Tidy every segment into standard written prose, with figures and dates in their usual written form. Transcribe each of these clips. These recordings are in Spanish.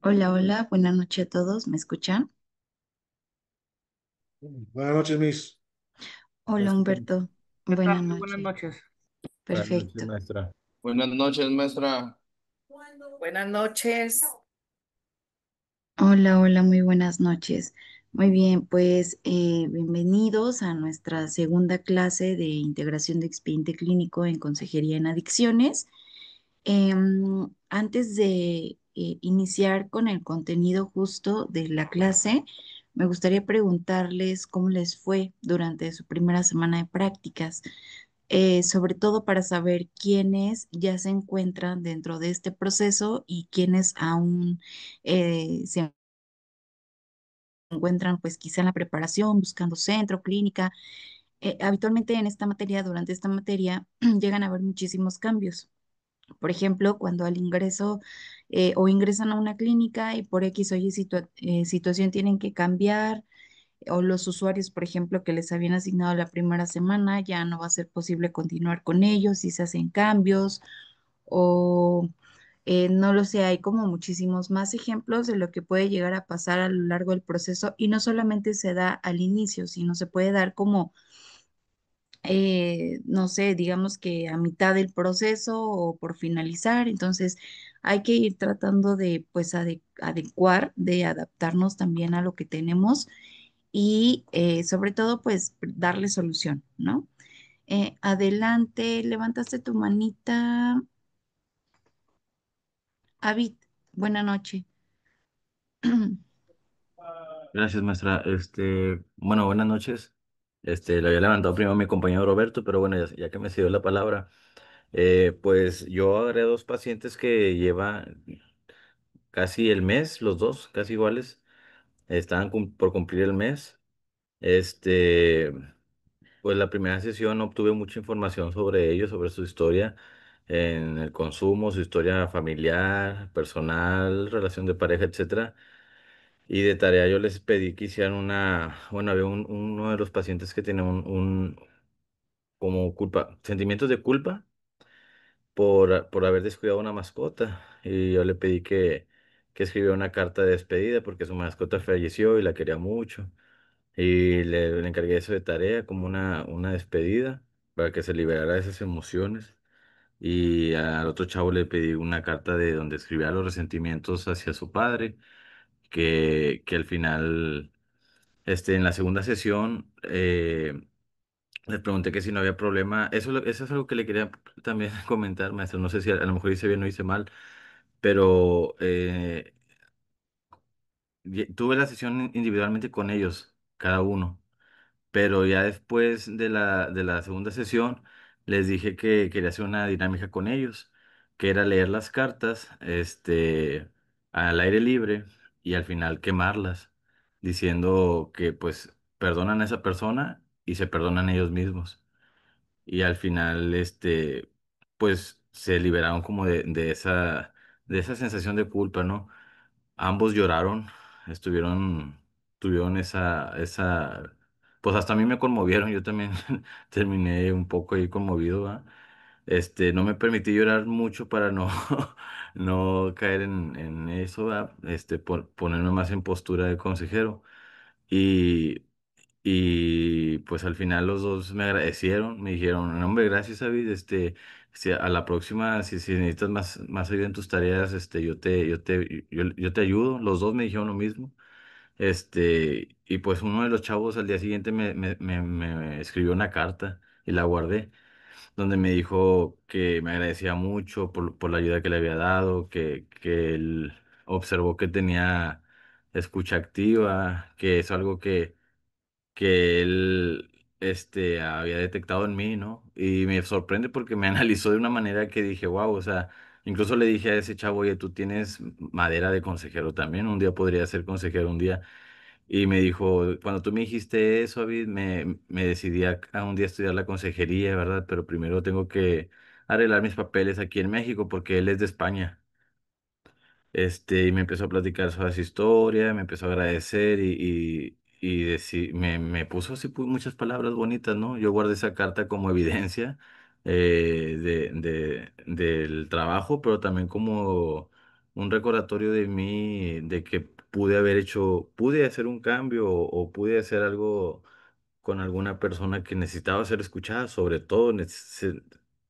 Hola, hola, buenas noches a todos, ¿me escuchan? Buenas noches, Miss. ¿Me Hola, escuchan? Humberto, ¿Qué buenas tal? Muy buenas noches, noches. Buenas noches, perfecto. maestra. Buenas noches, maestra. Buenas noches. Hola, hola, muy buenas noches. Muy bien, pues bienvenidos a nuestra segunda clase de integración de expediente clínico en consejería en adicciones. Antes de iniciar con el contenido justo de la clase, me gustaría preguntarles cómo les fue durante su primera semana de prácticas, sobre todo para saber quiénes ya se encuentran dentro de este proceso y quiénes aún se encuentran pues quizá en la preparación, buscando centro, clínica. Habitualmente en esta materia, durante esta materia, llegan a haber muchísimos cambios. Por ejemplo, cuando al ingreso o ingresan a una clínica y por X o Y situación tienen que cambiar, o los usuarios, por ejemplo, que les habían asignado la primera semana, ya no va a ser posible continuar con ellos si se hacen cambios o no lo sé, hay como muchísimos más ejemplos de lo que puede llegar a pasar a lo largo del proceso y no solamente se da al inicio, sino se puede dar como no sé, digamos que a mitad del proceso o por finalizar. Entonces, hay que ir tratando de, pues, adecuar, de adaptarnos también a lo que tenemos y sobre todo, pues, darle solución, ¿no? Adelante, levantaste tu manita, Avid, buena noche. Gracias, maestra. Bueno, buenas noches. Le había levantado primero mi compañero Roberto, pero bueno, ya que me dio la palabra, pues yo agarré a dos pacientes que lleva casi el mes, los dos, casi iguales, estaban por cumplir el mes. Este, pues la primera sesión obtuve mucha información sobre ellos, sobre su historia en el consumo, su historia familiar, personal, relación de pareja, etcétera. Y de tarea yo les pedí que hicieran bueno, había uno de los pacientes que tenía como sentimientos de culpa por haber descuidado una mascota. Y yo le pedí que escribiera una carta de despedida porque su mascota falleció y la quería mucho. Y le encargué eso de tarea como una despedida para que se liberara de esas emociones. Y al otro chavo le pedí una carta de donde escribía los resentimientos hacia su padre, que al final en la segunda sesión, le pregunté que si no había problema. Eso es algo que le quería también comentar, maestro. No sé si a lo mejor hice bien o hice mal, pero tuve la sesión individualmente con ellos, cada uno. Pero ya después de la segunda sesión, les dije que quería hacer una dinámica con ellos, que era leer las cartas, al aire libre y al final quemarlas, diciendo que pues perdonan a esa persona y se perdonan ellos mismos. Y al final, pues se liberaron como de esa sensación de culpa, ¿no? Ambos lloraron, estuvieron, tuvieron pues hasta a mí me conmovieron, yo también terminé un poco ahí conmovido, ¿va? No me permití llorar mucho para no, no caer en eso, ¿va? Ponerme más en postura de consejero. Y, y pues al final los dos me agradecieron, me dijeron, "No, hombre, gracias, David, si a la próxima, si necesitas más ayuda en tus tareas, yo te ayudo". Los dos me dijeron lo mismo. Y pues uno de los chavos al día siguiente me escribió una carta y la guardé, donde me dijo que me agradecía mucho por la ayuda que le había dado, que él observó que tenía escucha activa, que es algo que él había detectado en mí, ¿no? Y me sorprende porque me analizó de una manera que dije, wow, o sea, incluso le dije a ese chavo, oye, tú tienes madera de consejero también, un día podría ser consejero un día. Y me dijo, cuando tú me dijiste eso, David, me decidí a un día estudiar la consejería, ¿verdad? Pero primero tengo que arreglar mis papeles aquí en México porque él es de España. Y me empezó a platicar sobre su historia, me empezó a agradecer me puso así muchas palabras bonitas, ¿no? Yo guardé esa carta como evidencia del trabajo, pero también un recordatorio de mí, de que pude hacer un cambio o pude hacer algo con alguna persona que necesitaba ser escuchada, sobre todo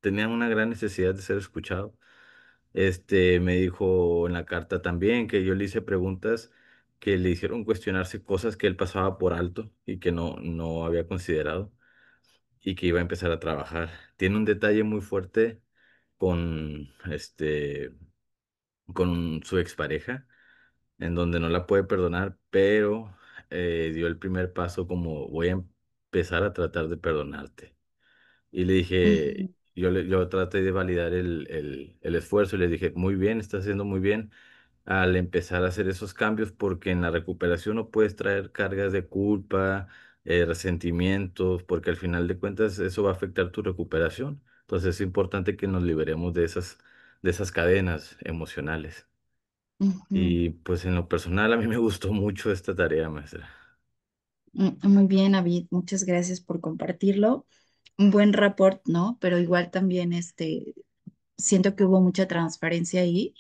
tenía una gran necesidad de ser escuchado. Me dijo en la carta también que yo le hice preguntas que le hicieron cuestionarse cosas que él pasaba por alto y que no había considerado y que iba a empezar a trabajar. Tiene un detalle muy fuerte con con su expareja, en donde no la puede perdonar, pero dio el primer paso como voy a empezar a tratar de perdonarte. Y le dije, Ujú, yo traté de validar el esfuerzo y le dije, muy bien, estás haciendo muy bien al empezar a hacer esos cambios, porque en la recuperación no puedes traer cargas de culpa, resentimientos, porque al final de cuentas eso va a afectar tu recuperación. Entonces es importante que nos liberemos de esas cadenas emocionales. ujú. Y pues en lo personal a mí me gustó mucho esta tarea, maestra. Muy bien, David, muchas gracias por compartirlo. Un buen rapport, ¿no? Pero igual también siento que hubo mucha transparencia ahí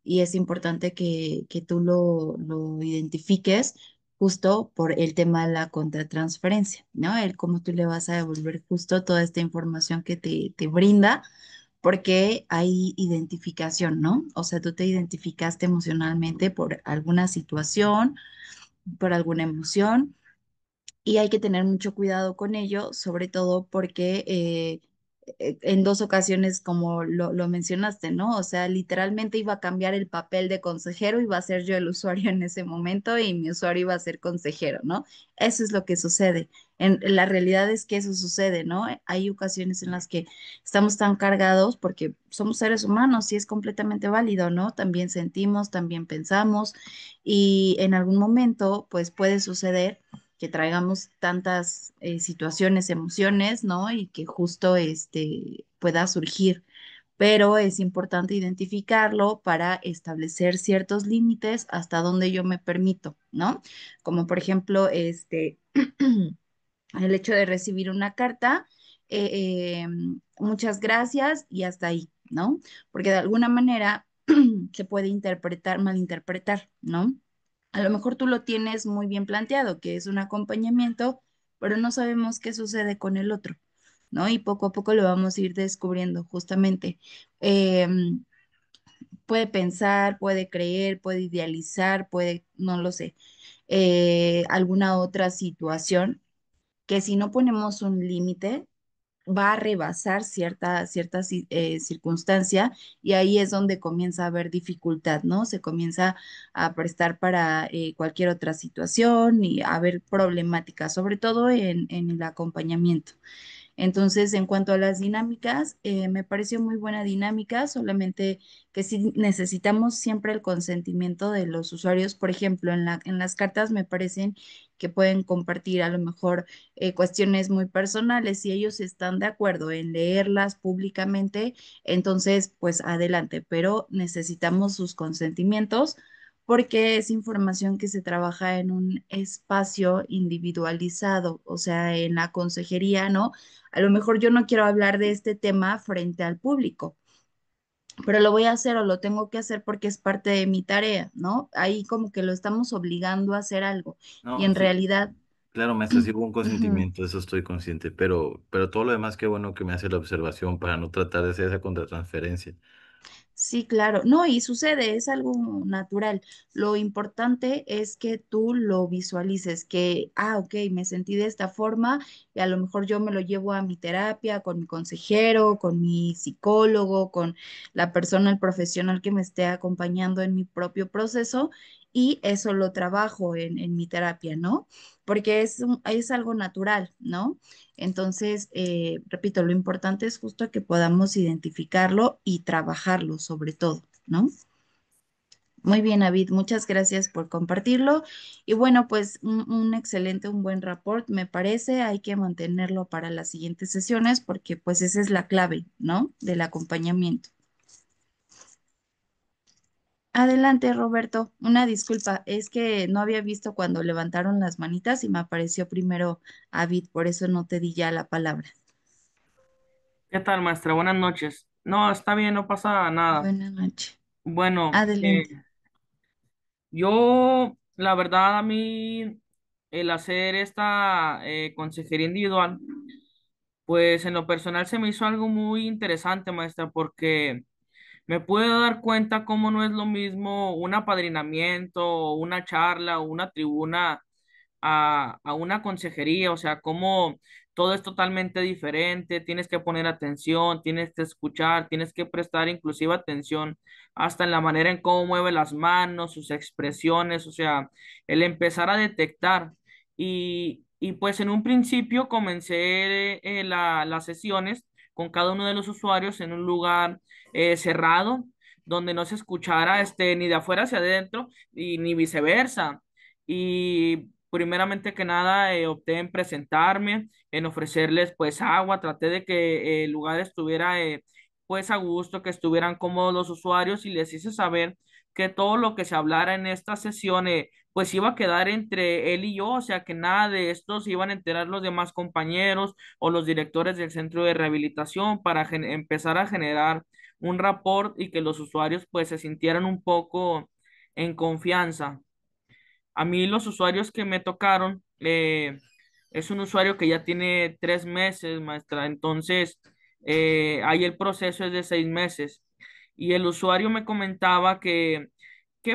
y es importante que tú lo identifiques justo por el tema de la contratransferencia, ¿no? El cómo tú le vas a devolver justo toda esta información que te brinda, porque hay identificación, ¿no? O sea, tú te identificaste emocionalmente por alguna situación, por alguna emoción y hay que tener mucho cuidado con ello, sobre todo porque en dos ocasiones, como lo mencionaste, ¿no? O sea, literalmente iba a cambiar el papel de consejero, iba a ser yo el usuario en ese momento y mi usuario iba a ser consejero, ¿no? Eso es lo que sucede. La realidad es que eso sucede, ¿no? Hay ocasiones en las que estamos tan cargados porque somos seres humanos y es completamente válido, ¿no? También sentimos, también pensamos y en algún momento, pues puede suceder que traigamos tantas situaciones, emociones, ¿no? Y que justo pueda surgir. Pero es importante identificarlo para establecer ciertos límites hasta donde yo me permito, ¿no? Como por ejemplo, el hecho de recibir una carta, muchas gracias y hasta ahí, ¿no? Porque de alguna manera se puede interpretar, malinterpretar, ¿no? A lo mejor tú lo tienes muy bien planteado, que es un acompañamiento, pero no sabemos qué sucede con el otro, ¿no? Y poco a poco lo vamos a ir descubriendo, justamente. Puede pensar, puede creer, puede idealizar, puede, no lo sé, alguna otra situación que si no ponemos un límite, va a rebasar cierta circunstancia y ahí es donde comienza a haber dificultad, ¿no? Se comienza a prestar para cualquier otra situación y a haber problemáticas, sobre todo en el acompañamiento. Entonces, en cuanto a las dinámicas, me pareció muy buena dinámica, solamente que sí necesitamos siempre el consentimiento de los usuarios. Por ejemplo, en las cartas me parecen que pueden compartir a lo mejor cuestiones muy personales. Si ellos están de acuerdo en leerlas públicamente, entonces, pues adelante, pero necesitamos sus consentimientos porque es información que se trabaja en un espacio individualizado, o sea, en la consejería, ¿no? A lo mejor yo no quiero hablar de este tema frente al público, pero lo voy a hacer o lo tengo que hacer porque es parte de mi tarea, ¿no? Ahí como que lo estamos obligando a hacer algo y No, en sí, realidad, claro, maestra, sí hubo un ujú. consentimiento, eso estoy consciente, pero todo lo demás, qué bueno que me hace la observación para no tratar de hacer esa contratransferencia. Sí, claro. No, y sucede, es algo natural. Lo importante es que tú lo visualices, que, ok, me sentí de esta forma y a lo mejor yo me lo llevo a mi terapia, con mi consejero, con mi psicólogo, con la persona, el profesional que me esté acompañando en mi propio proceso y eso lo trabajo en mi terapia, ¿no? Porque es algo natural, ¿no? Entonces, repito, lo importante es justo que podamos identificarlo y trabajarlo sobre todo, ¿no? Muy bien, David, muchas gracias por compartirlo. Y bueno, pues un excelente, un buen rapport, me parece. Hay que mantenerlo para las siguientes sesiones porque pues esa es la clave, ¿no? Del acompañamiento. Adelante, Roberto. Una disculpa, es que no había visto cuando levantaron las manitas y me apareció primero David, por eso no te di ya la palabra. ¿Qué tal, maestra? Buenas noches. No, está bien, no pasa nada. Buenas noches. Bueno, Adelante. yo, la verdad, a mí, el hacer esta consejería individual, pues en lo personal se me hizo algo muy interesante, maestra, porque me pude dar cuenta cómo no es lo mismo un apadrinamiento, o una charla o una tribuna a una consejería, o sea, cómo todo es totalmente diferente, tienes que poner atención, tienes que escuchar, tienes que prestar inclusive atención hasta en la manera en cómo mueve las manos, sus expresiones, o sea, el empezar a detectar. Y pues en un principio comencé las sesiones con cada uno de los usuarios en un lugar cerrado, donde no se escuchara ni de afuera hacia adentro y ni viceversa. Y primeramente que nada, opté en presentarme, en ofrecerles pues agua, traté de que el lugar estuviera pues a gusto, que estuvieran cómodos los usuarios y les hice saber que todo lo que se hablara en esta sesión pues iba a quedar entre él y yo, o sea que nada de esto se iban a enterar los demás compañeros o los directores del centro de rehabilitación para empezar a generar un rapport y que los usuarios pues se sintieran un poco en confianza. A mí los usuarios que me tocaron, es un usuario que ya tiene 3 meses, maestra, entonces ahí el proceso es de 6 meses. Y el usuario me comentaba que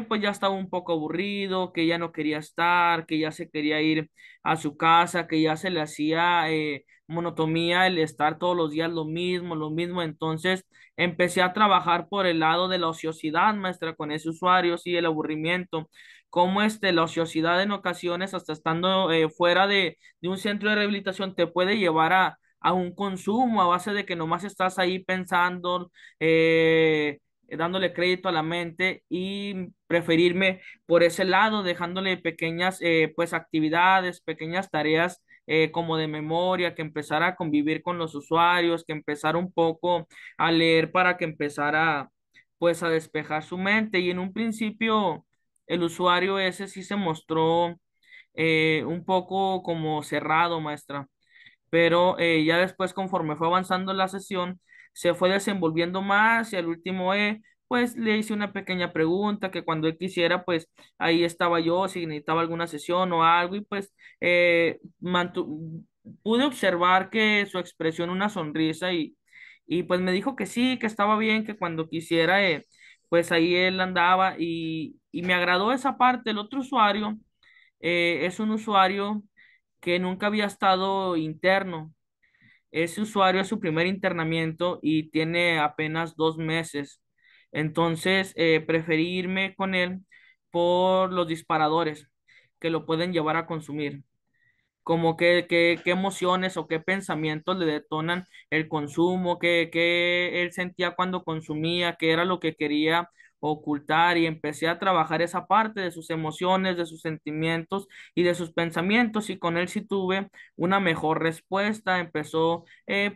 pues ya estaba un poco aburrido, que ya no quería estar, que ya se quería ir a su casa, que ya se le hacía monotonía el estar todos los días lo mismo, lo mismo. Entonces empecé a trabajar por el lado de la ociosidad, maestra, con ese usuario, sí, el aburrimiento, cómo la ociosidad en ocasiones, hasta estando fuera de un centro de rehabilitación, te puede llevar a un consumo a base de que nomás estás ahí pensando, dándole crédito a la mente y preferirme por ese lado, dejándole pequeñas pues actividades, pequeñas tareas como de memoria, que empezara a convivir con los usuarios, que empezara un poco a leer para que empezara pues a despejar su mente. Y en un principio el usuario ese sí se mostró un poco como cerrado, maestra, pero ya después, conforme fue avanzando la sesión, se fue desenvolviendo más y al último, pues le hice una pequeña pregunta que cuando él quisiera, pues ahí estaba yo, si necesitaba alguna sesión o algo, y pues pude observar que su expresión, una sonrisa, y pues me dijo que sí, que estaba bien, que cuando quisiera, pues ahí él andaba y me agradó esa parte. El otro usuario es un usuario que nunca había estado interno. Ese usuario es su primer internamiento y tiene apenas 2 meses. Entonces, preferí irme con él por los disparadores que lo pueden llevar a consumir, como qué emociones o qué pensamientos le detonan el consumo, qué él sentía cuando consumía, qué era lo que quería ocultar, y empecé a trabajar esa parte de sus emociones, de sus sentimientos y de sus pensamientos, y con él sí tuve una mejor respuesta. Empezó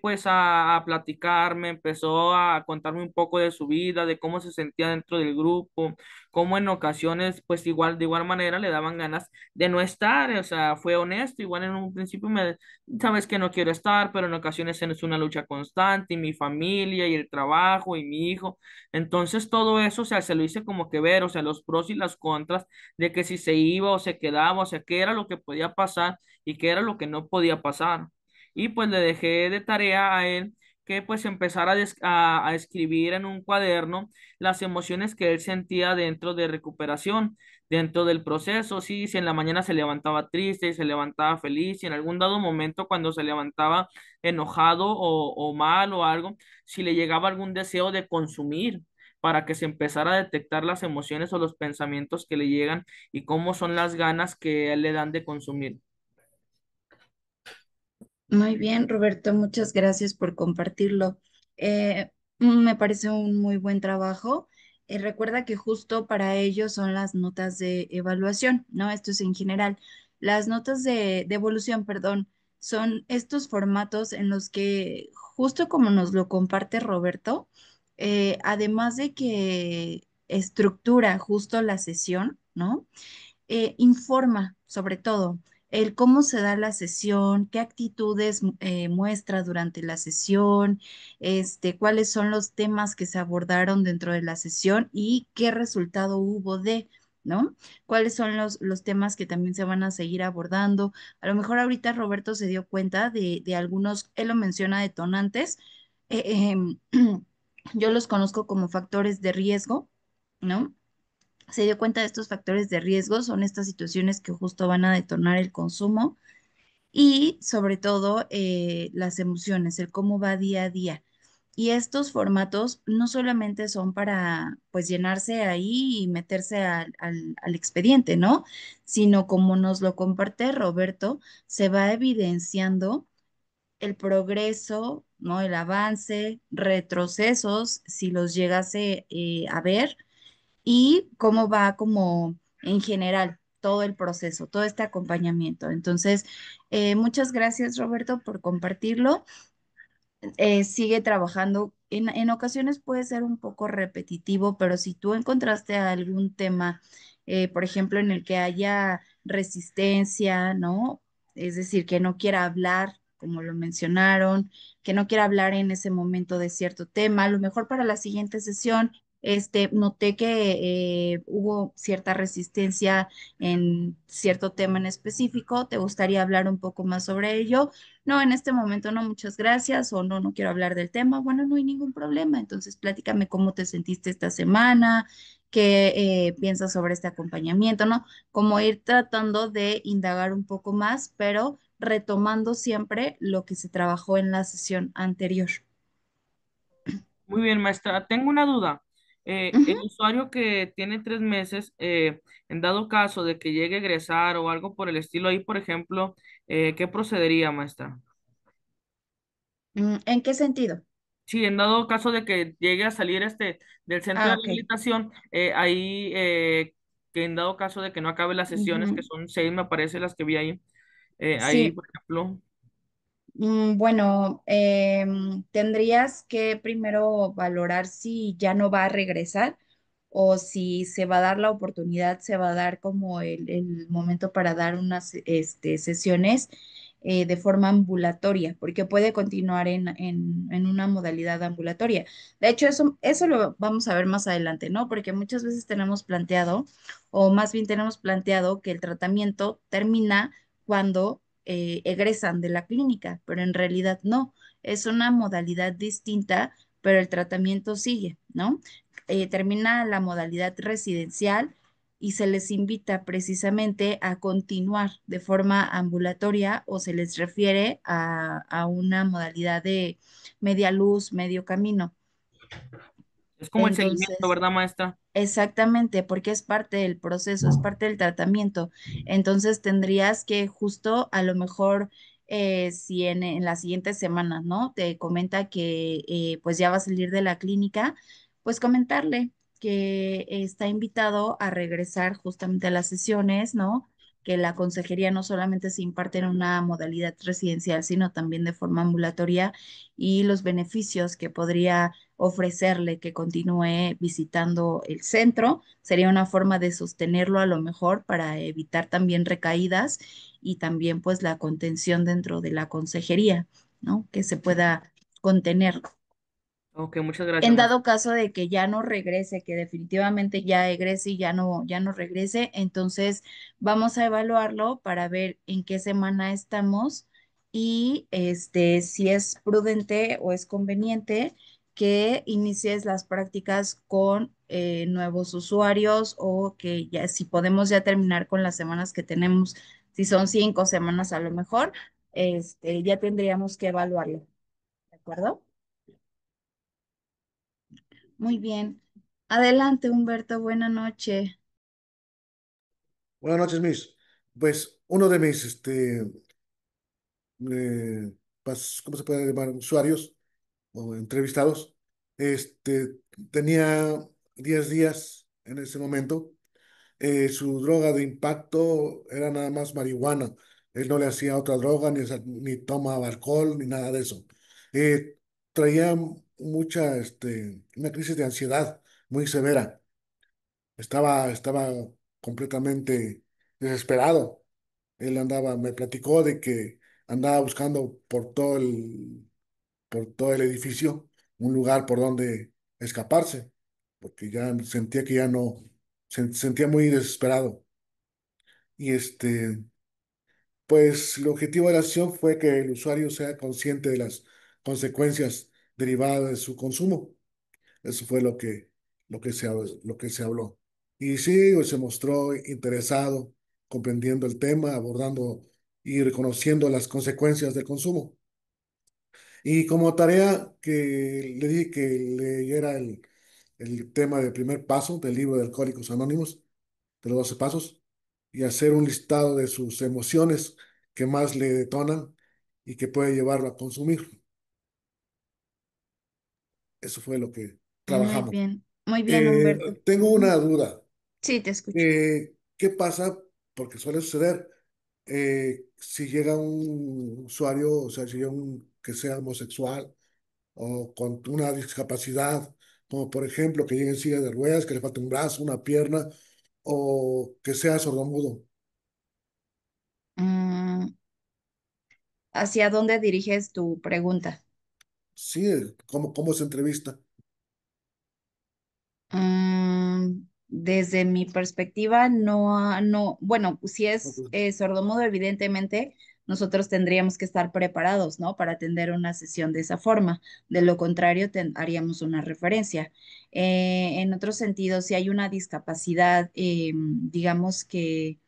pues a platicarme, empezó a contarme un poco de su vida, de cómo se sentía dentro del grupo, cómo en ocasiones pues igual de igual manera le daban ganas de no estar, o sea, fue honesto. Igual en un principio sabes que no quiero estar, pero en ocasiones es una lucha constante, y mi familia, y el trabajo, y mi hijo. Entonces todo eso, o sea, se lo hice como que ver, o sea, los pros y las contras de que si se iba o se quedaba, o sea, qué era lo que podía pasar y qué era lo que no podía pasar. Y pues le dejé de tarea a él que pues empezara a escribir en un cuaderno las emociones que él sentía dentro de recuperación, dentro del proceso. Sí, si en la mañana se levantaba triste y se levantaba feliz, y en algún dado momento cuando se levantaba enojado o mal o algo, si le llegaba algún deseo de consumir, para que se empezara a detectar las emociones o los pensamientos que le llegan y cómo son las ganas que a él le dan de consumir. Muy bien, Roberto, muchas gracias por compartirlo. Me parece un muy buen trabajo. Recuerda que justo para ello son las notas de evaluación, ¿no? Esto es en general. Las notas de evolución, perdón, son estos formatos en los que, justo como nos lo comparte Roberto, además de que estructura justo la sesión, ¿no? Informa sobre todo. el cómo se da la sesión, qué actitudes muestra durante la sesión, cuáles son los temas que se abordaron dentro de la sesión y qué resultado hubo de, ¿no? ¿Cuáles son los temas que también se van a seguir abordando? A lo mejor ahorita Roberto se dio cuenta de algunos, él lo menciona detonantes. eh, em, yo los conozco como factores de riesgo, ¿no? Se dio cuenta de estos factores de riesgo, son estas situaciones que justo van a detonar el consumo y sobre todo las emociones, el cómo va día a día. Y estos formatos no solamente son para pues llenarse ahí y meterse al expediente, ¿no? Sino como nos lo comparte Roberto, se va evidenciando el progreso, ¿no? El avance, retrocesos, si los llegase a ver y cómo va como en general todo el proceso, todo este acompañamiento. Entonces, muchas gracias, Roberto, por compartirlo. Sigue trabajando. En ocasiones puede ser un poco repetitivo, pero si tú encontraste algún tema, por ejemplo, en el que haya resistencia, ¿no? Es decir, que no quiera hablar, como lo mencionaron, que no quiera hablar en ese momento de cierto tema, a lo mejor para la siguiente sesión, noté que hubo cierta resistencia en cierto tema en específico, ¿te gustaría hablar un poco más sobre ello? No, en este momento no, muchas gracias, o no, no quiero hablar del tema. Bueno, no hay ningún problema. Entonces, platícame cómo te sentiste esta semana, qué piensas sobre este acompañamiento, ¿no? Como ir tratando de indagar un poco más, pero retomando siempre lo que se trabajó en la sesión anterior. Muy bien, maestra. Tengo una duda. El Ujú. usuario que tiene 3 meses, en dado caso de que llegue a egresar o algo por el estilo ahí, por ejemplo, ¿qué procedería, maestra? ¿En qué sentido? Sí, en dado caso de que llegue a salir del centro de Ah, ok. rehabilitación, ahí, que en dado caso de que no acabe las sesiones, que Ujú. son 6, me parece, las que vi ahí, ahí, Sí, por ejemplo. Bueno, tendrías que primero valorar si ya no va a regresar o si se va a dar la oportunidad, se va a dar como el momento para dar unas sesiones de forma ambulatoria, porque puede continuar en una modalidad ambulatoria. De hecho, eso lo vamos a ver más adelante, ¿no? Porque muchas veces tenemos planteado, o más bien tenemos planteado que el tratamiento termina cuando egresan de la clínica, pero en realidad no, es una modalidad distinta, pero el tratamiento sigue, ¿no? Termina la modalidad residencial y se les invita precisamente a continuar de forma ambulatoria o se les refiere a una modalidad de media luz, medio camino. Es como el seguimiento, Entonces, ¿verdad, maestra? exactamente, porque es parte del proceso, es parte del tratamiento. Entonces tendrías que justo a lo mejor, si en las siguientes semanas, ¿no? Te comenta que pues ya va a salir de la clínica, pues comentarle que está invitado a regresar justamente a las sesiones, ¿no? Que la consejería no solamente se imparte en una modalidad residencial, sino también de forma ambulatoria y los beneficios que podría ofrecerle que continúe visitando el centro. Sería una forma de sostenerlo a lo mejor para evitar también recaídas y también pues la contención dentro de la consejería, ¿no? Que se pueda contener. Ok, muchas gracias, En maestra. dado caso de que ya no regrese, que definitivamente ya egrese y ya no regrese, entonces vamos a evaluarlo para ver en qué semana estamos y si es prudente o es conveniente que inicies las prácticas con nuevos usuarios o que ya si podemos ya terminar con las semanas que tenemos, si son 5 semanas a lo mejor, ya tendríamos que evaluarlo, ¿de acuerdo? Muy bien. Adelante, Humberto. Buena noche. Buenas noches, Miss. Pues uno de mis, ¿cómo se puede llamar? Usuarios o entrevistados, tenía 10 días en ese momento. Su droga de impacto era nada más marihuana. Él no le hacía otra droga, ni tomaba alcohol, ni nada de eso. Eh, Traía una crisis de ansiedad muy severa. Estaba completamente desesperado. Él andaba, me platicó de que andaba buscando por todo el edificio un lugar por donde escaparse, porque ya sentía que ya no, se sentía muy desesperado. Y pues el objetivo de la acción fue que el usuario sea consciente de las consecuencias derivadas de su consumo. Eso fue lo que se habló. Y sí, pues, se mostró interesado, comprendiendo el tema, abordando y reconociendo las consecuencias del consumo. Y como tarea que le dije que leyera el tema del primer paso del libro de Alcohólicos Anónimos, de los 12 pasos, y hacer un listado de sus emociones que más le detonan y que puede llevarlo a consumir. Eso fue lo que trabajamos. muy bien, Humberto. Tengo Ujú. una duda. Sí, te escucho. ¿Qué pasa? Porque suele suceder, si llega un usuario, o sea, si llega un que sea homosexual o con una discapacidad, como por ejemplo que llegue en silla de ruedas, que le falte un brazo, una pierna, o que sea sordomudo. Mm, ¿Hacia dónde diriges tu pregunta? Sí, ¿cómo se entrevista? Desde mi perspectiva, no, bueno, si es sordomudo, evidentemente nosotros tendríamos que estar preparados, ¿no? Para atender una sesión de esa forma. De lo contrario, haríamos una referencia. En otro sentido, si hay una discapacidad, digamos que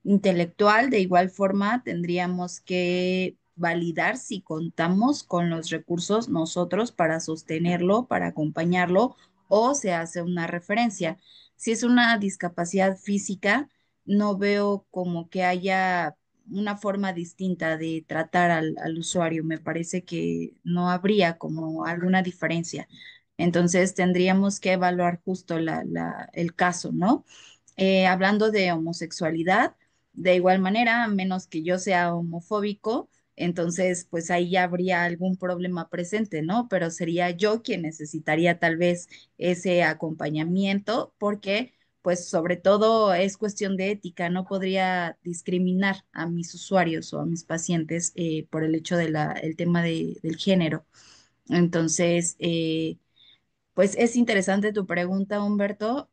intelectual. De igual forma, tendríamos que validar si contamos con los recursos nosotros para sostenerlo, para acompañarlo, o se hace una referencia. Si es una discapacidad física, no veo como que haya una forma distinta de tratar al usuario. Me parece que no habría como alguna diferencia. Entonces tendríamos que evaluar justo el caso, ¿no? Hablando de homosexualidad, de igual manera, a menos que yo sea homofóbico, entonces pues ahí ya habría algún problema presente, ¿no? Pero sería yo quien necesitaría tal vez ese acompañamiento porque pues sobre todo es cuestión de ética, no podría discriminar a mis usuarios o a mis pacientes por el hecho de el tema del género. Entonces, pues es interesante tu pregunta, Humberto.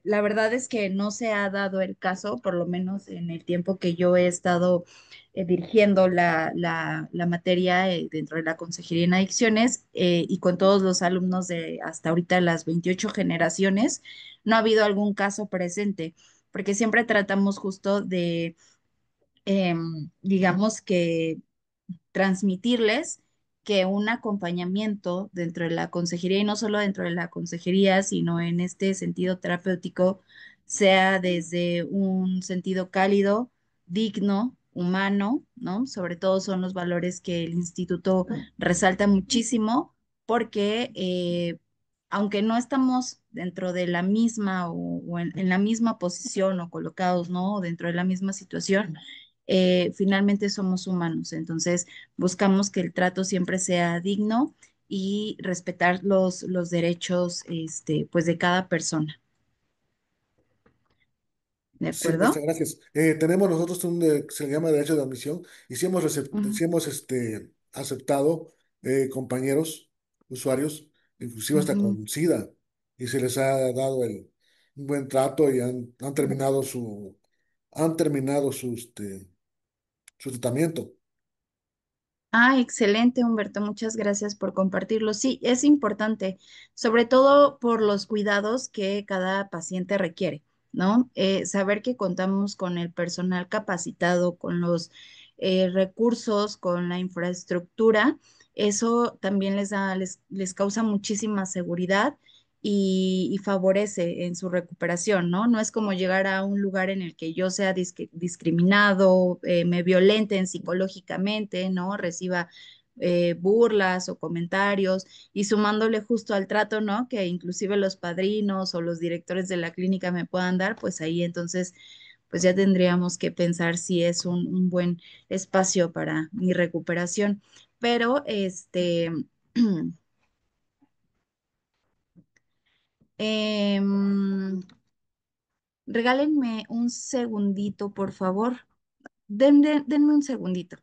La verdad es que no se ha dado el caso, por lo menos en el tiempo que yo he estado dirigiendo la materia dentro de la Consejería en Adicciones y con todos los alumnos de hasta ahorita las 28 generaciones, no ha habido algún caso presente, porque siempre tratamos justo de, digamos que transmitirles que un acompañamiento dentro de la consejería y no solo dentro de la consejería, sino en este sentido terapéutico, sea desde un sentido cálido, digno, humano, ¿no? Sobre todo son los valores que el instituto resalta muchísimo porque aunque no estamos dentro de la misma o en la misma posición o colocados, ¿no? Dentro de la misma situación, finalmente somos humanos. Entonces, buscamos que el trato siempre sea digno y respetar los derechos, pues, de cada persona. ¿De Sí, muchas acuerdo? gracias. Tenemos nosotros que se le llama derecho de admisión y Ujú, sí hemos aceptado compañeros, usuarios, inclusive hasta ujú. con SIDA, y se les ha dado un buen trato y han terminado su tratamiento. Ah, excelente, Humberto. Muchas gracias por compartirlo. Sí, es importante, sobre todo por los cuidados que cada paciente requiere, ¿no? Saber que contamos con el personal capacitado, con los recursos, con la infraestructura, eso también les causa muchísima seguridad y favorece en su recuperación, ¿no? No es como llegar a un lugar en el que yo sea discriminado, me violenten psicológicamente, ¿no? Reciba burlas o comentarios y sumándole justo al trato, ¿no? Que inclusive los padrinos o los directores de la clínica me puedan dar, pues ahí entonces, pues ya tendríamos que pensar si es un buen espacio para mi recuperación. Pero, em, regálenme un segundito, por favor. Denme un segundito.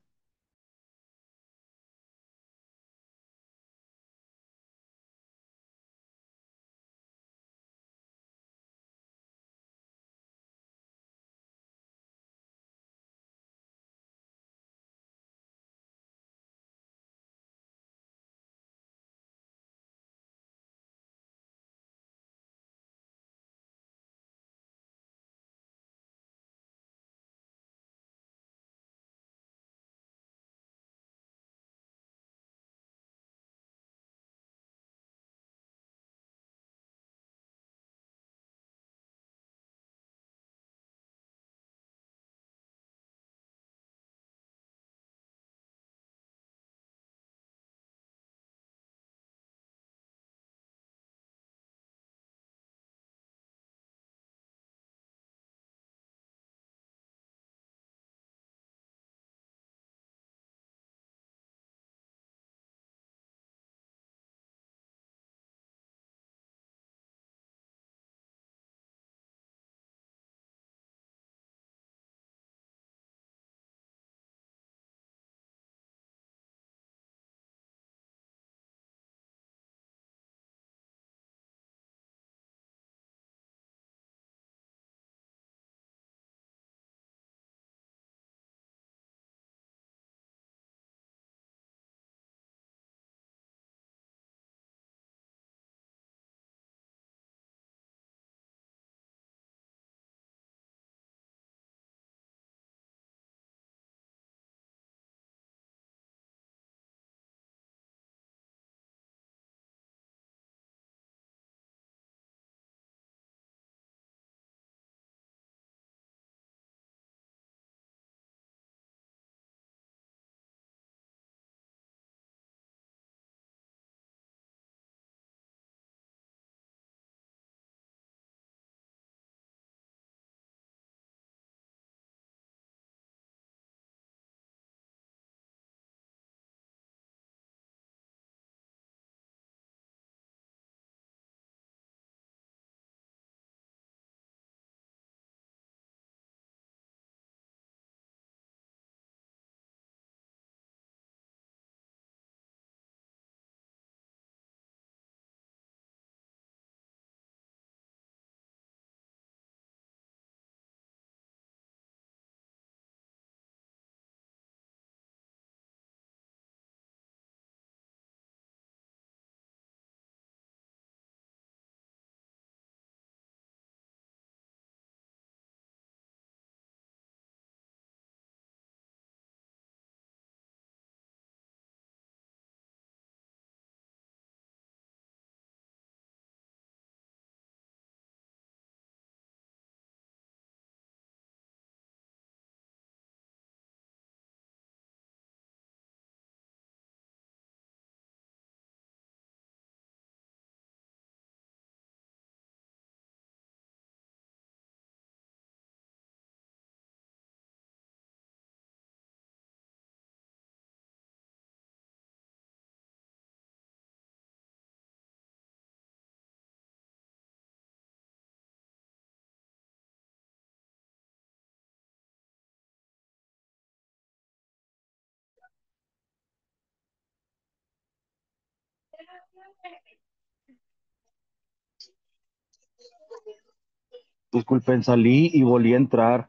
Disculpen, salí y volví a entrar.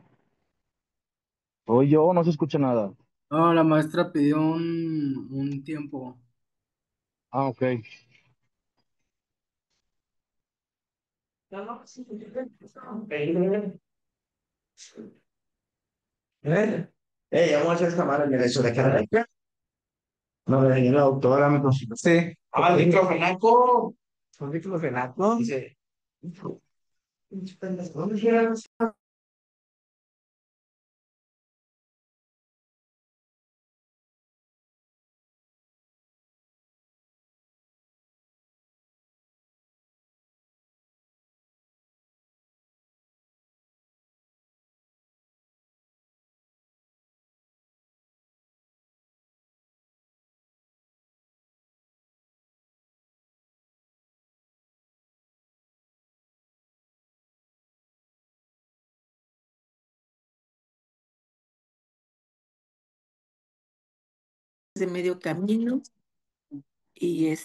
Soy yo, no se escucha nada. No, la maestra pidió un tiempo. Ah, ok. Vamos a hacer esta madre de eso de cara. No, la doctora me consultó. Sí. Ah, el diclofenaco. ¿Un diclofenaco? Dice. ¿Dónde de medio camino y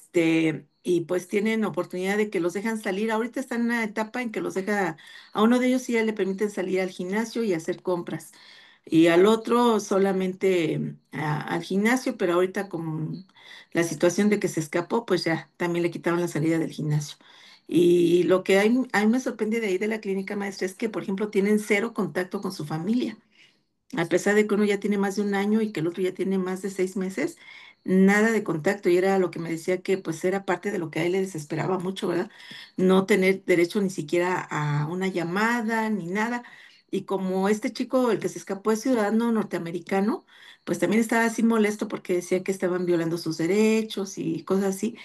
pues tienen oportunidad de que los dejan salir. Ahorita están en una etapa en que los deja, a uno de ellos sí ya le permiten salir al gimnasio y hacer compras, y al otro solamente al gimnasio, pero ahorita con la situación de que se escapó, pues ya también le quitaron la salida del gimnasio. Y lo que a mí me sorprende de ahí de la clínica maestra es que, por ejemplo, tienen cero contacto con su familia. A pesar de que uno ya tiene más de un año y que el otro ya tiene más de 6 meses, nada de contacto. Y era lo que me decía que pues era parte de lo que a él le desesperaba mucho, ¿verdad? No tener derecho ni siquiera a una llamada ni nada. Y como este chico, el que se escapó, es ciudadano norteamericano, pues también estaba así molesto porque decía que estaban violando sus derechos y cosas así.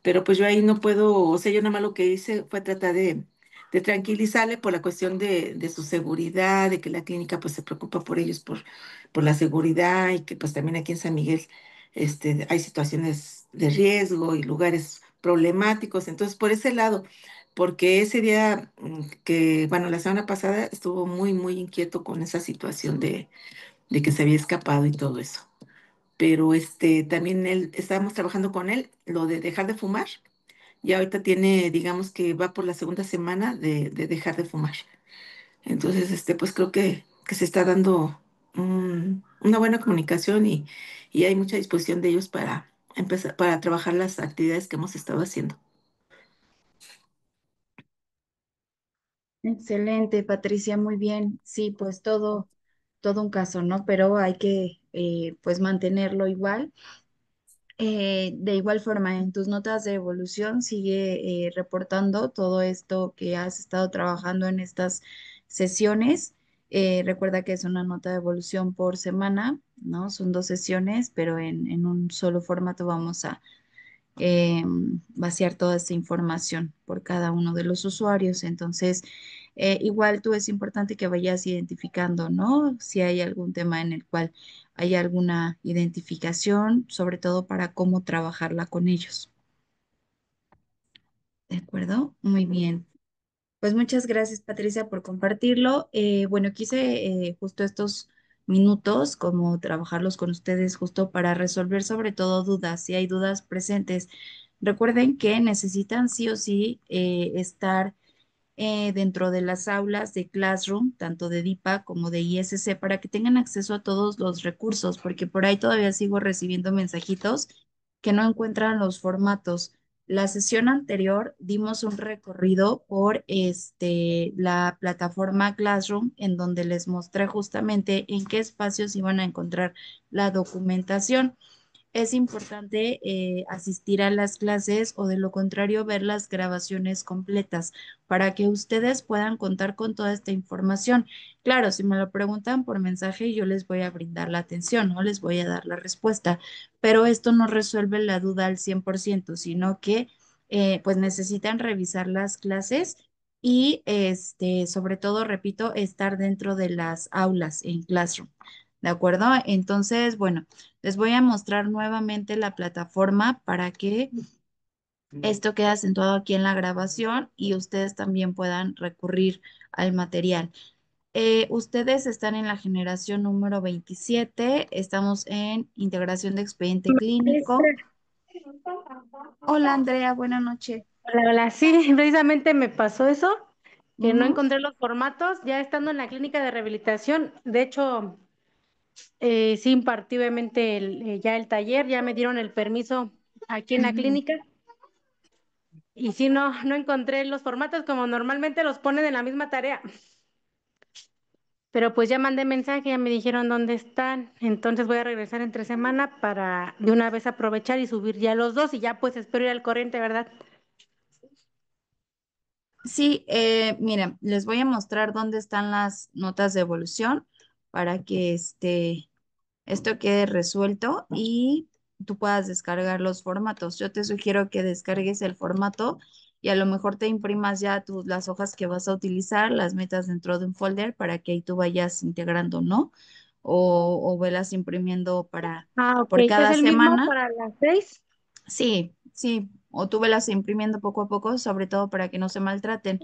Pero pues yo ahí no puedo, o sea, yo nada más lo que hice fue tratar de tranquilizarle por la cuestión de su seguridad, de que la clínica pues se preocupa por ellos, por la seguridad, y que pues también aquí en San Miguel hay situaciones de riesgo y lugares problemáticos. Entonces, por ese lado, porque ese día que, bueno, la semana pasada estuvo muy, muy inquieto con esa situación de que se había escapado y todo eso. Pero también estábamos trabajando con él, lo de dejar de fumar. Y ahorita tiene, digamos que va por la segunda semana de dejar de fumar. Entonces, pues creo que se está dando una buena comunicación y hay mucha disposición de ellos para empezar, para trabajar las actividades que hemos estado haciendo. Excelente, Patricia, muy bien. Sí, pues todo un caso, ¿no? Pero hay que pues mantenerlo igual. De igual forma, en tus notas de evolución sigue reportando todo esto que has estado trabajando en estas sesiones. Recuerda que es una nota de evolución por semana, ¿no? Son 2 sesiones, pero en un solo formato vamos a vaciar toda esta información por cada uno de los usuarios. Entonces, igual tú es importante que vayas identificando, ¿no? Si hay algún tema en el cual hay alguna identificación, sobre todo para cómo trabajarla con ellos. ¿De acuerdo? Muy bien. Pues muchas gracias, Patricia, por compartirlo. Bueno, quise justo estos minutos como trabajarlos con ustedes justo para resolver sobre todo dudas, si hay dudas presentes. Recuerden que necesitan sí o sí estar dentro de las aulas de Classroom, tanto de DIPA como de ISC, para que tengan acceso a todos los recursos, porque por ahí todavía sigo recibiendo mensajitos que no encuentran los formatos. La sesión anterior dimos un recorrido por la plataforma Classroom, en donde les mostré justamente en qué espacios iban a encontrar la documentación. Es importante asistir a las clases o de lo contrario ver las grabaciones completas para que ustedes puedan contar con toda esta información. Claro, si me lo preguntan por mensaje, yo les voy a brindar la atención, no les voy a dar la respuesta, pero esto no resuelve la duda al 100%, sino que pues necesitan revisar las clases y sobre todo, repito, estar dentro de las aulas en Classroom. ¿De acuerdo? Entonces, bueno. Les voy a mostrar nuevamente la plataforma para que esto quede acentuado aquí en la grabación y ustedes también puedan recurrir al material. Ustedes están en la generación número 27. Estamos en integración de expediente clínico. Hola Andrea, buenas noches. Hola, hola. Sí, precisamente me pasó eso, que no Ujú. encontré los formatos ya estando en la clínica de rehabilitación. De hecho, sí impartí obviamente ya el taller, ya me dieron el permiso aquí en la Ujú. clínica y sí, no encontré los formatos como normalmente los ponen en la misma tarea. Pero pues ya mandé mensaje, ya me dijeron dónde están, entonces voy a regresar entre semana para de una vez aprovechar y subir ya los dos y ya pues espero ir al corriente, ¿verdad? Sí, miren, les voy a mostrar dónde están las notas de evolución para que esto quede resuelto y tú puedas descargar los formatos. Yo te sugiero que descargues el formato y a lo mejor te imprimas ya las hojas que vas a utilizar, las metas dentro de un folder para que ahí tú vayas integrando, ¿no? O velas imprimiendo Ah, ok, por ¿es cada el mismo semana. para las 6? Sí, sí, o tú velas imprimiendo poco a poco, sobre todo para que no se maltraten.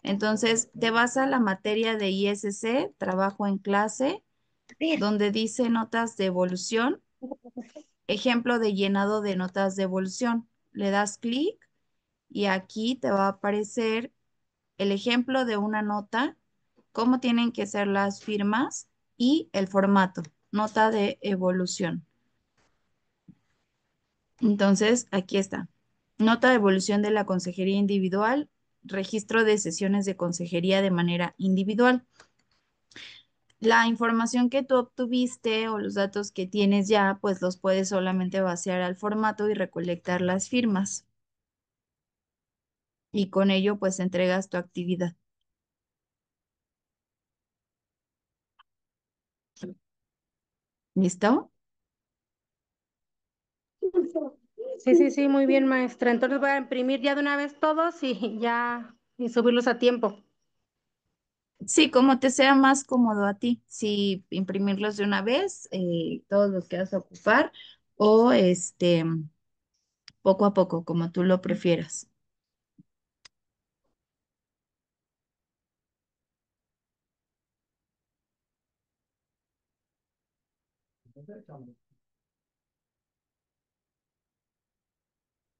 Entonces, te vas a la materia de ISC, trabajo en clase, donde dice notas de evolución. ejemplo de llenado de notas de evolución. Le das clic y aquí te va a aparecer el ejemplo de una nota, cómo tienen que ser las firmas y el formato, nota de evolución. Entonces, aquí está. Nota de evolución de la consejería individual, registro de sesiones de consejería de manera individual. La información que tú obtuviste o los datos que tienes ya, pues los puedes solamente vaciar al formato y recolectar las firmas. Y con ello, pues entregas tu actividad. ¿Listo? Sí, sí, sí, muy bien, maestra. Entonces voy a imprimir ya de una vez todos y ya y subirlos a tiempo. Sí, como te sea más cómodo a ti, si imprimirlos de una vez, todos los que vas a ocupar, o poco a poco, como tú lo prefieras.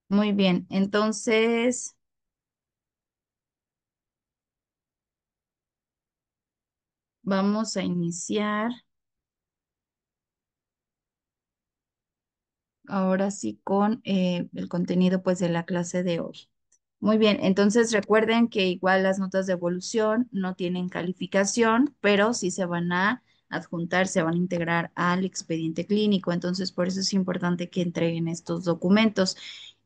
Muy bien, entonces vamos a iniciar ahora sí con el contenido pues de la clase de hoy. Muy bien, entonces recuerden que igual las notas de evolución no tienen calificación, pero sí se van a adjuntar, se van a integrar al expediente clínico. Entonces, por eso es importante que entreguen estos documentos.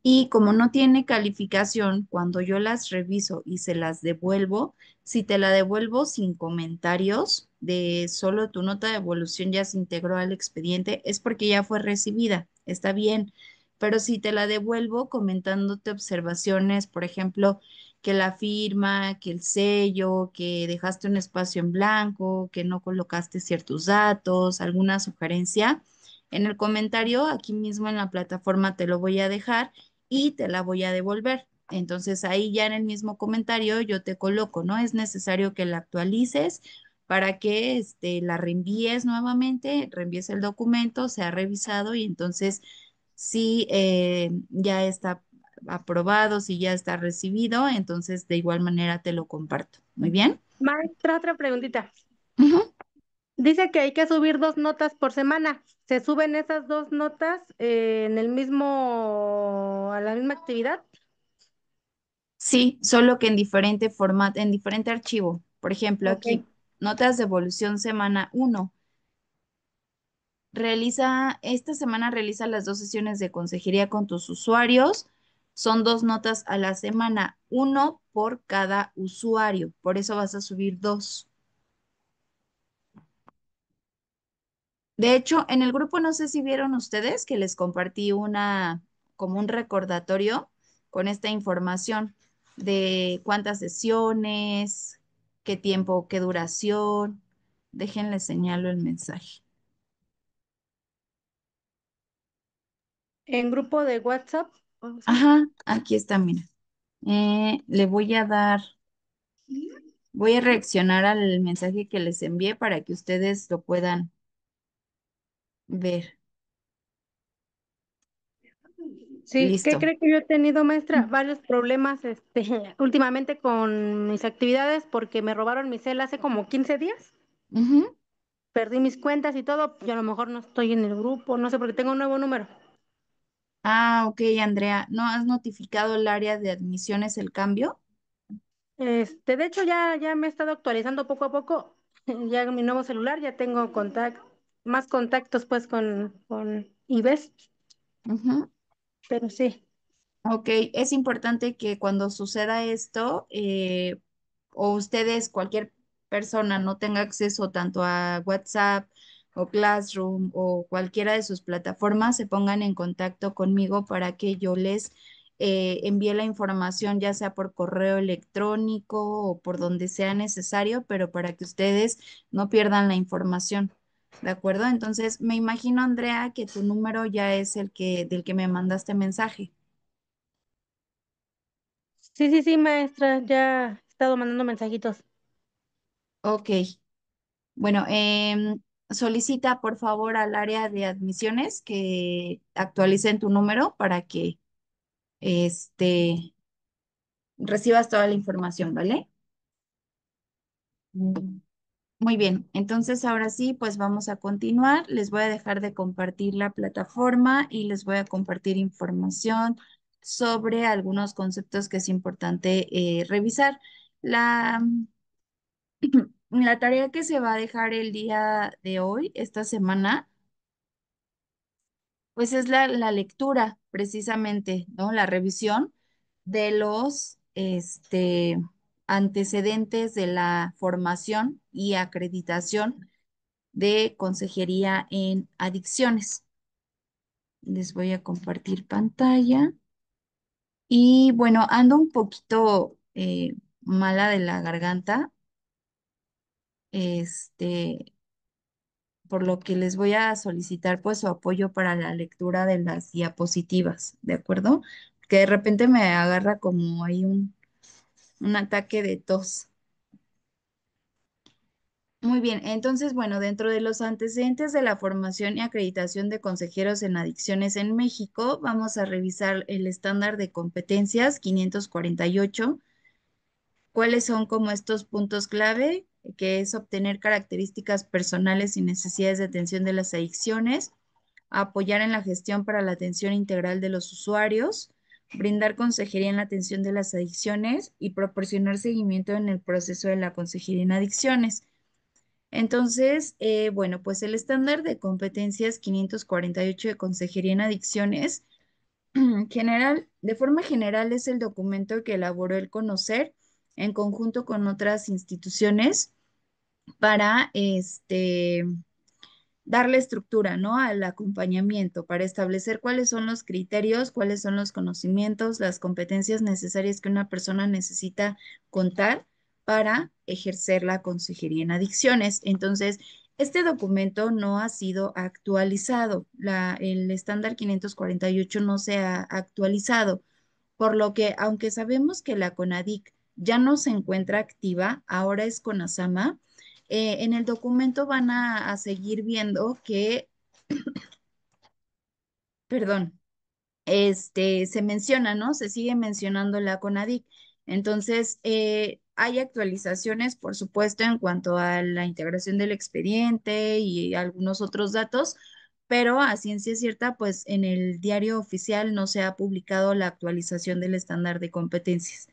Y como no tiene calificación, cuando yo las reviso y se las devuelvo, si te la devuelvo sin comentarios de solo tu nota de evolución ya se integró al expediente, es porque ya fue recibida. Está bien, pero si te la devuelvo comentándote observaciones, por ejemplo, que la firma, que el sello, que dejaste un espacio en blanco, que no colocaste ciertos datos, alguna sugerencia, en el comentario aquí mismo en la plataforma te lo voy a dejar y te la voy a devolver. Entonces ahí ya en el mismo comentario yo te coloco, ¿no? Es necesario que la actualices para que la reenvíes nuevamente, reenvíes el documento, sea revisado y entonces si ya está aprobado, si ya está recibido, entonces de igual manera te lo comparto. Muy bien. Maestra, otra preguntita. Ujú. Dice que hay que subir 2 notas por semana. ¿Se suben esas 2 notas en el mismo, a la misma actividad? Sí, solo que en diferente formato, en diferente archivo. Por ejemplo, Ok. aquí, notas de evolución semana uno. Esta semana realiza las 2 sesiones de consejería con tus usuarios. Son 2 notas a la semana, uno por cada usuario. Por eso vas a subir dos. De hecho, en el grupo no sé si vieron ustedes que les compartí como un recordatorio con esta información de cuántas sesiones, qué tiempo, qué duración. Déjenle señalo el mensaje. En grupo de WhatsApp. O sea, Ajá, aquí está, mira. Le voy a dar, voy a reaccionar al mensaje que les envié para que ustedes lo puedan ver. sí, ¿qué Listo. cree que yo he tenido, maestra? Varios problemas, últimamente con mis actividades porque me robaron mi cel hace como 15 días. Ujú. Perdí mis cuentas y todo. Yo a lo mejor no estoy en el grupo, no sé, porque tengo un nuevo número. Ah, ok, Andrea. ¿No has notificado el área de admisiones el cambio? De hecho, ya me he estado actualizando poco a poco. Ya en mi nuevo celular ya tengo más contactos pues con IBES, Ujú. pero sí. Ok, es importante que cuando suceda esto, o ustedes, cualquier persona, no tenga acceso tanto a WhatsApp o Classroom o cualquiera de sus plataformas, se pongan en contacto conmigo para que yo les envíe la información, ya sea por correo electrónico o por donde sea necesario, pero para que ustedes no pierdan la información. ¿De acuerdo? Entonces, me imagino, Andrea, que tu número ya es del que me mandaste mensaje. Sí, sí, sí, maestra, ya he estado mandando mensajitos. Ok, bueno, solicita por favor al área de admisiones que actualicen tu número para que este, recibas toda la información, ¿vale? Muy bien, entonces ahora sí, pues vamos a continuar. Les voy a dejar de compartir la plataforma y les voy a compartir información sobre algunos conceptos que es importante revisar. La, la tarea que se va a dejar el día de hoy, esta semana, pues es la lectura precisamente, ¿no? La revisión de los antecedentes de la formación y acreditación de consejería en adicciones. Les voy a compartir pantalla. Y bueno, ando un poquito mala de la garganta, este, por lo que les voy a solicitar pues su apoyo para la lectura de las diapositivas, ¿de acuerdo? Que de repente me agarra como ahí un ataque de tos. Muy bien, entonces, bueno, dentro de los antecedentes de la formación y acreditación de consejeros en adicciones en México, vamos a revisar el estándar de competencias 548. ¿Cuáles son como estos puntos clave? Que es obtener características personales y necesidades de atención de las adicciones, apoyar en la gestión para la atención integral de los usuarios, brindar consejería en la atención de las adicciones y proporcionar seguimiento en el proceso de la consejería en adicciones. Entonces, bueno, pues el estándar de competencias 548 de consejería en adicciones, de forma general es el documento que elaboró el Conocer en conjunto con otras instituciones para darle estructura, ¿no? Al acompañamiento para establecer cuáles son los criterios, cuáles son los conocimientos, las competencias necesarias que una persona necesita contar para ejercer la consejería en adicciones. Entonces, este documento no ha sido actualizado. El estándar 548 no se ha actualizado, por lo que, aunque sabemos que la CONADIC ya no se encuentra activa, ahora es CONASAMA. En el documento van a seguir viendo que, perdón, se menciona, ¿no? Se sigue mencionando la CONADIC. Entonces, hay actualizaciones, por supuesto, en cuanto a la integración del expediente y algunos otros datos, pero a ciencia cierta, pues en el diario oficial no se ha publicado la actualización del estándar de competencias.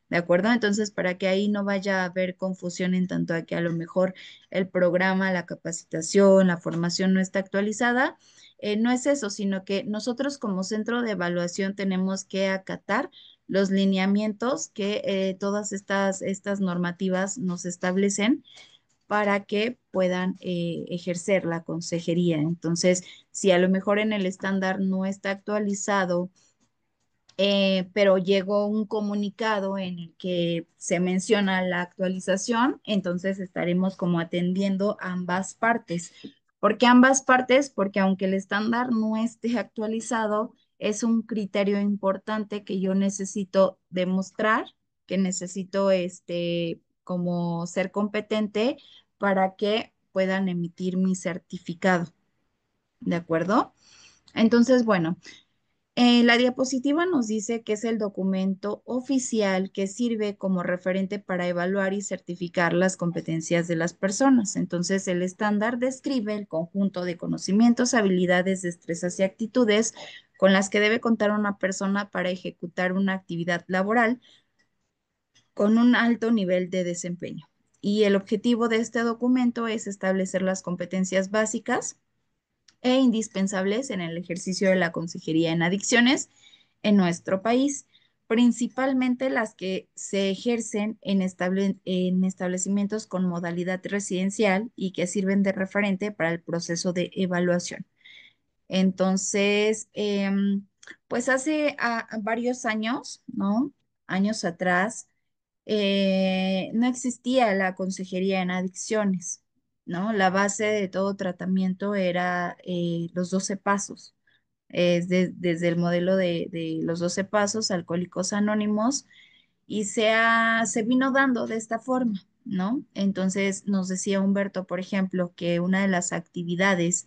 ¿De acuerdo? Entonces, para que ahí no vaya a haber confusión en tanto a que a lo mejor el programa, la capacitación, la formación no está actualizada, no es eso, sino que nosotros como centro de evaluación tenemos que acatar los lineamientos que todas estas normativas nos establecen para que puedan ejercer la consejería. Entonces, si a lo mejor en el estándar no está actualizado, pero llegó un comunicado en el que se menciona la actualización, entonces estaremos como atendiendo ambas partes. ¿Por qué ambas partes? Porque aunque el estándar no esté actualizado, es un criterio importante que yo necesito demostrar, que necesito como ser competente para que puedan emitir mi certificado. ¿De acuerdo? Entonces, bueno. La diapositiva nos dice que es el documento oficial que sirve como referente para evaluar y certificar las competencias de las personas. Entonces, el estándar describe el conjunto de conocimientos, habilidades, destrezas y actitudes con las que debe contar una persona para ejecutar una actividad laboral con un alto nivel de desempeño. Y el objetivo de este documento es establecer las competencias básicas e indispensables en el ejercicio de la consejería en adicciones en nuestro país, principalmente las que se ejercen en establecimientos con modalidad residencial y que sirven de referente para el proceso de evaluación. Entonces, pues hace varios años, ¿no? Años atrás, no existía la consejería en adicciones, ¿no? La base de todo tratamiento era los 12 pasos, desde el modelo de los 12 pasos, Alcohólicos Anónimos, y se vino dando de esta forma. ¿no? Entonces nos decía Humberto, por ejemplo, que una de las actividades,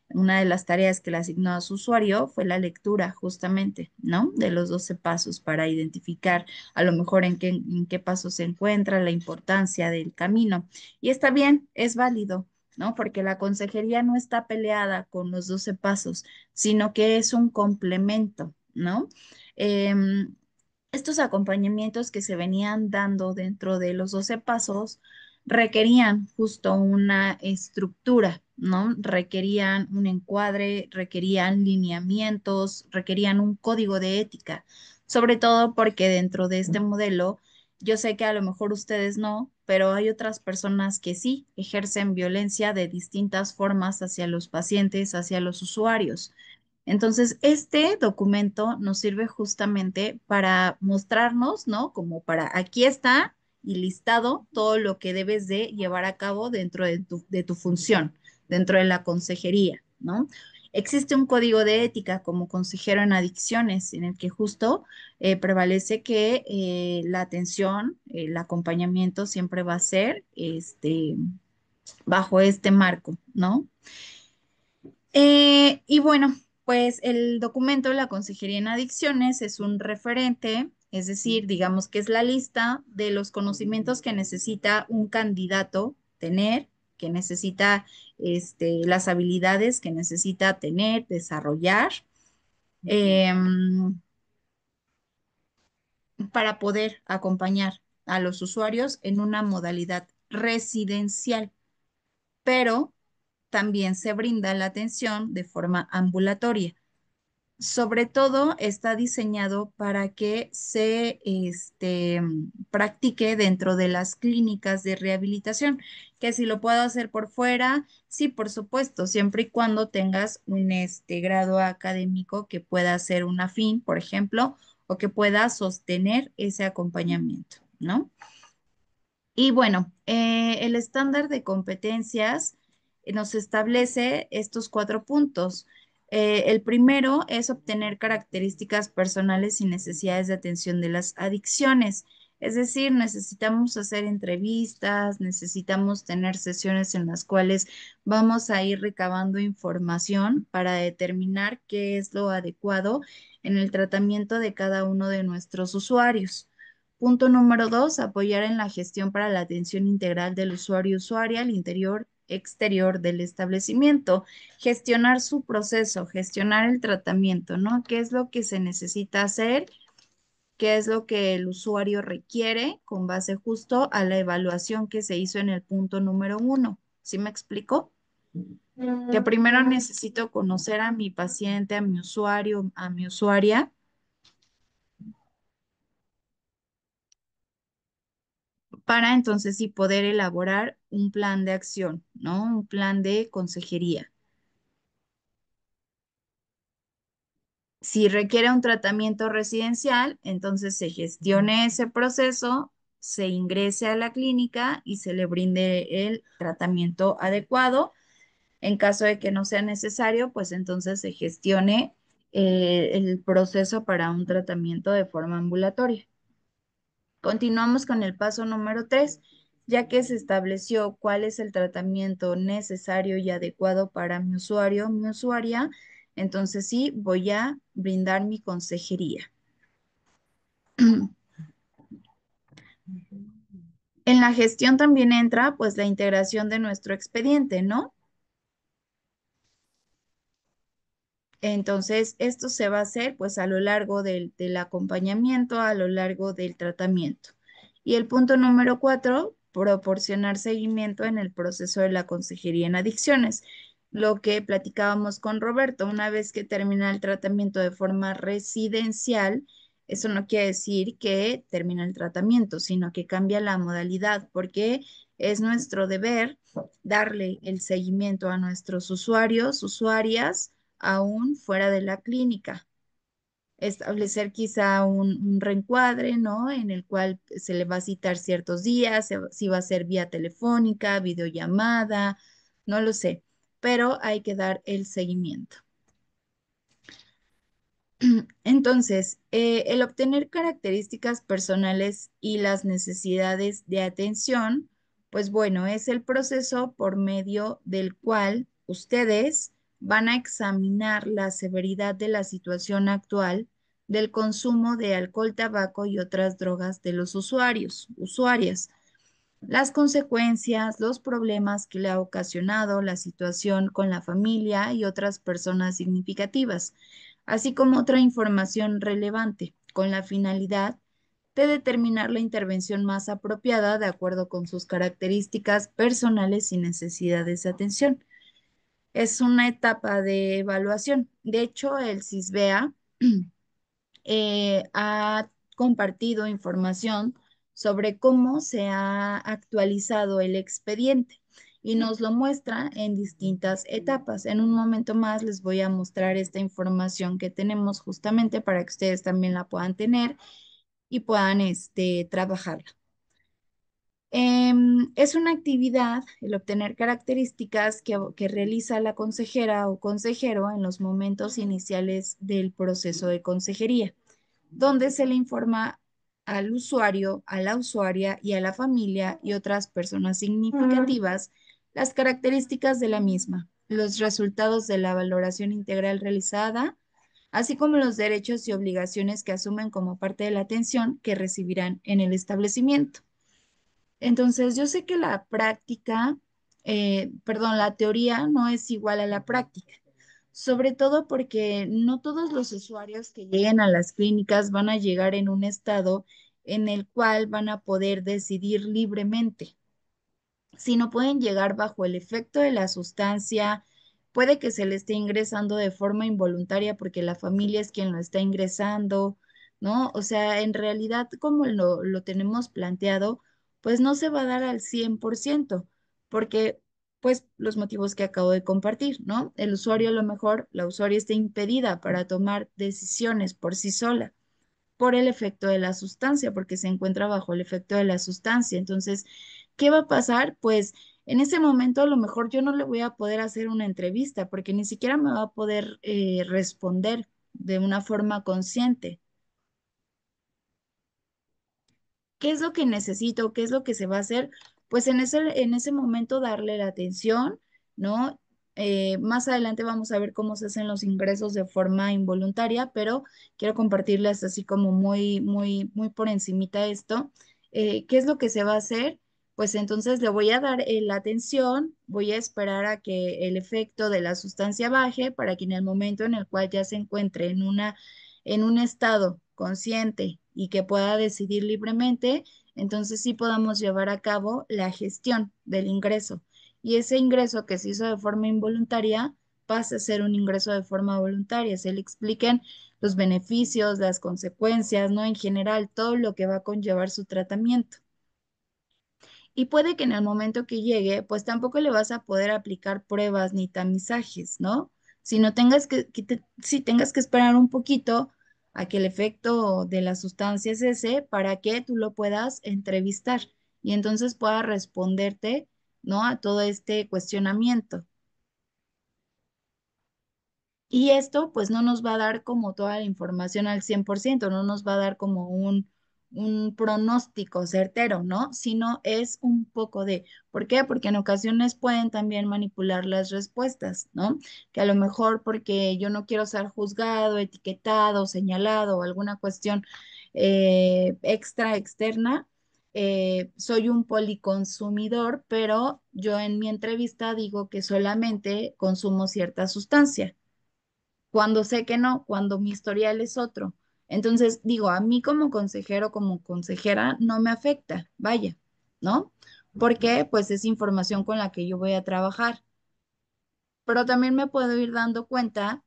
una de las tareas que le asignó a su usuario fue la lectura justamente, ¿no? De los 12 pasos para identificar a lo mejor en qué paso se encuentra, la importancia del camino. Y está bien, es válido, ¿no? Porque la consejería no está peleada con los 12 pasos, sino que es un complemento, ¿no? Em, Estos acompañamientos que se venían dando dentro de los 12 pasos requerían justo una estructura, ¿no? Requerían un encuadre, requerían lineamientos, requerían un código de ética, sobre todo porque dentro de este modelo, yo sé que a lo mejor ustedes no, pero hay otras personas que sí ejercen violencia de distintas formas hacia los pacientes, hacia los usuarios. Entonces, este documento nos sirve justamente para mostrarnos, ¿no? Como para aquí está y listado todo lo que debes de llevar a cabo dentro de tu función, dentro de la consejería, ¿no? Existe un código de ética como consejero en adicciones en el que justo prevalece que la atención, el acompañamiento siempre va a ser bajo este marco, ¿no? Y bueno, pues el documento de la Consejería en Adicciones es un referente, es decir, digamos que es la lista de los conocimientos que necesita un candidato tener, que necesita las habilidades que necesita tener, desarrollar, em, para poder acompañar a los usuarios en una modalidad residencial, pero también se brinda la atención de forma ambulatoria. Sobre todo está diseñado para que se practique dentro de las clínicas de rehabilitación, que si lo puedo hacer por fuera, sí, por supuesto, siempre y cuando tengas un grado académico que pueda ser un afín, por ejemplo, o que pueda sostener ese acompañamiento, ¿no? Y bueno, el estándar de competencias nos establece estos 4 puntos. El primero es obtener características personales y necesidades de atención de las adicciones. Es decir, necesitamos hacer entrevistas, necesitamos tener sesiones en las cuales vamos a ir recabando información para determinar qué es lo adecuado en el tratamiento de cada uno de nuestros usuarios. Punto número 2, apoyar en la gestión para la atención integral del usuario-usuaria al interior exterior del establecimiento, gestionar su proceso, gestionar el tratamiento, ¿no? ¿Qué es lo que se necesita hacer? ¿Qué es lo que el usuario requiere con base justo a la evaluación que se hizo en el punto número 1? ¿Sí me explico? Que primero necesito conocer a mi paciente, a mi usuario, a mi usuaria, para entonces sí poder elaborar un plan de acción, ¿no? Un plan de consejería. Si requiere un tratamiento residencial, entonces se gestione ese proceso, se ingrese a la clínica y se le brinde el tratamiento adecuado. En caso de que no sea necesario, pues entonces se gestione el proceso para un tratamiento de forma ambulatoria. Continuamos con el paso número 3, ya que se estableció cuál es el tratamiento necesario y adecuado para mi usuario, mi usuaria, entonces sí voy a brindar mi consejería. En la gestión también entra pues la integración de nuestro expediente, ¿no? Entonces, esto se va a hacer pues a lo largo del acompañamiento, a lo largo del tratamiento. Y el punto número 4, proporcionar seguimiento en el proceso de la consejería en adicciones. Lo que platicábamos con Roberto, una vez que termina el tratamiento de forma residencial, eso no quiere decir que termina el tratamiento, sino que cambia la modalidad, porque es nuestro deber darle el seguimiento a nuestros usuarios, usuarias, aún fuera de la clínica. Establecer quizá un reencuadre, ¿no? En el cual se le va a citar ciertos días, si va a ser vía telefónica, videollamada, no lo sé, pero hay que dar el seguimiento. Entonces, el obtener características personales y las necesidades de atención, Pues bueno, es el proceso por medio del cual ustedes van a examinar la severidad de la situación actual del consumo de alcohol, tabaco y otras drogas de los usuarias, las consecuencias, los problemas que le ha ocasionado la situación con la familia y otras personas significativas, así como otra información relevante, con la finalidad de determinar la intervención más apropiada de acuerdo con sus características personales y necesidades de atención. Es una etapa de evaluación. De hecho, el CISBEA ha compartido información sobre cómo se ha actualizado el expediente y nos lo muestra en distintas etapas. En un momento más les voy a mostrar esta información que tenemos justamente para que ustedes también la puedan tener y puedan trabajarla. Es una actividad el obtener características que realiza la consejera o consejero en los momentos iniciales del proceso de consejería, donde se le informa al usuario, a la usuaria y a la familia y otras personas significativas las características de la misma, los resultados de la valoración integral realizada, así como los derechos y obligaciones que asumen como parte de la atención que recibirán en el establecimiento. Entonces, yo sé que la teoría no es igual a la práctica, sobre todo porque no todos los usuarios que lleguen a las clínicas van a llegar en un estado en el cual van a poder decidir libremente, sino pueden llegar bajo el efecto de la sustancia, puede que se le esté ingresando de forma involuntaria porque la familia es quien lo está ingresando, ¿no? O sea, en realidad, como lo tenemos planteado, pues no se va a dar al 100%, porque, pues, los motivos que acabo de compartir, ¿no? El usuario, a lo mejor, la usuaria está impedida para tomar decisiones por sí sola por el efecto de la sustancia, porque se encuentra bajo el efecto de la sustancia. Entonces, ¿qué va a pasar? Pues en ese momento a lo mejor yo no le voy a poder hacer una entrevista porque ni siquiera me va a poder responder de una forma consciente. ¿Qué es lo que necesito? ¿Qué es lo que se va a hacer? Pues en ese momento darle la atención, ¿no? Más adelante vamos a ver cómo se hacen los ingresos de forma involuntaria, pero quiero compartirles así como muy por encimita esto. ¿Qué es lo que se va a hacer? Pues entonces le voy a dar la atención, voy a esperar a que el efecto de la sustancia baje para que en el momento en el cual ya se encuentre en un estado consciente y que pueda decidir libremente, entonces sí podamos llevar a cabo la gestión del ingreso. Y ese ingreso que se hizo de forma involuntaria pasa a ser un ingreso de forma voluntaria. Se le expliquen los beneficios, las consecuencias, ¿no? En general, todo lo que va a conllevar su tratamiento. Y puede que en el momento que llegue, pues tampoco le vas a poder aplicar pruebas ni tamizajes, ¿no? Si no tengas si tengas que esperar un poquito a que el efecto de la sustancia es ese para que tú lo puedas entrevistar y entonces pueda responderte, ¿no? A todo este cuestionamiento. Y esto pues no nos va a dar como toda la información al 100%, no nos va a dar como un pronóstico certero, ¿no? Sino es un poco de, ¿por qué? Porque en ocasiones pueden también manipular las respuestas, ¿no? Que a lo mejor porque yo no quiero ser juzgado, etiquetado, señalado o alguna cuestión externa. Soy un policonsumidor, pero yo en mi entrevista digo que solamente consumo cierta sustancia cuando sé que no, cuando mi historial es otro. Entonces, digo, a mí como consejero, como consejera, no me afecta, vaya, ¿no? Porque pues es información con la que yo voy a trabajar. Pero también me puedo ir dando cuenta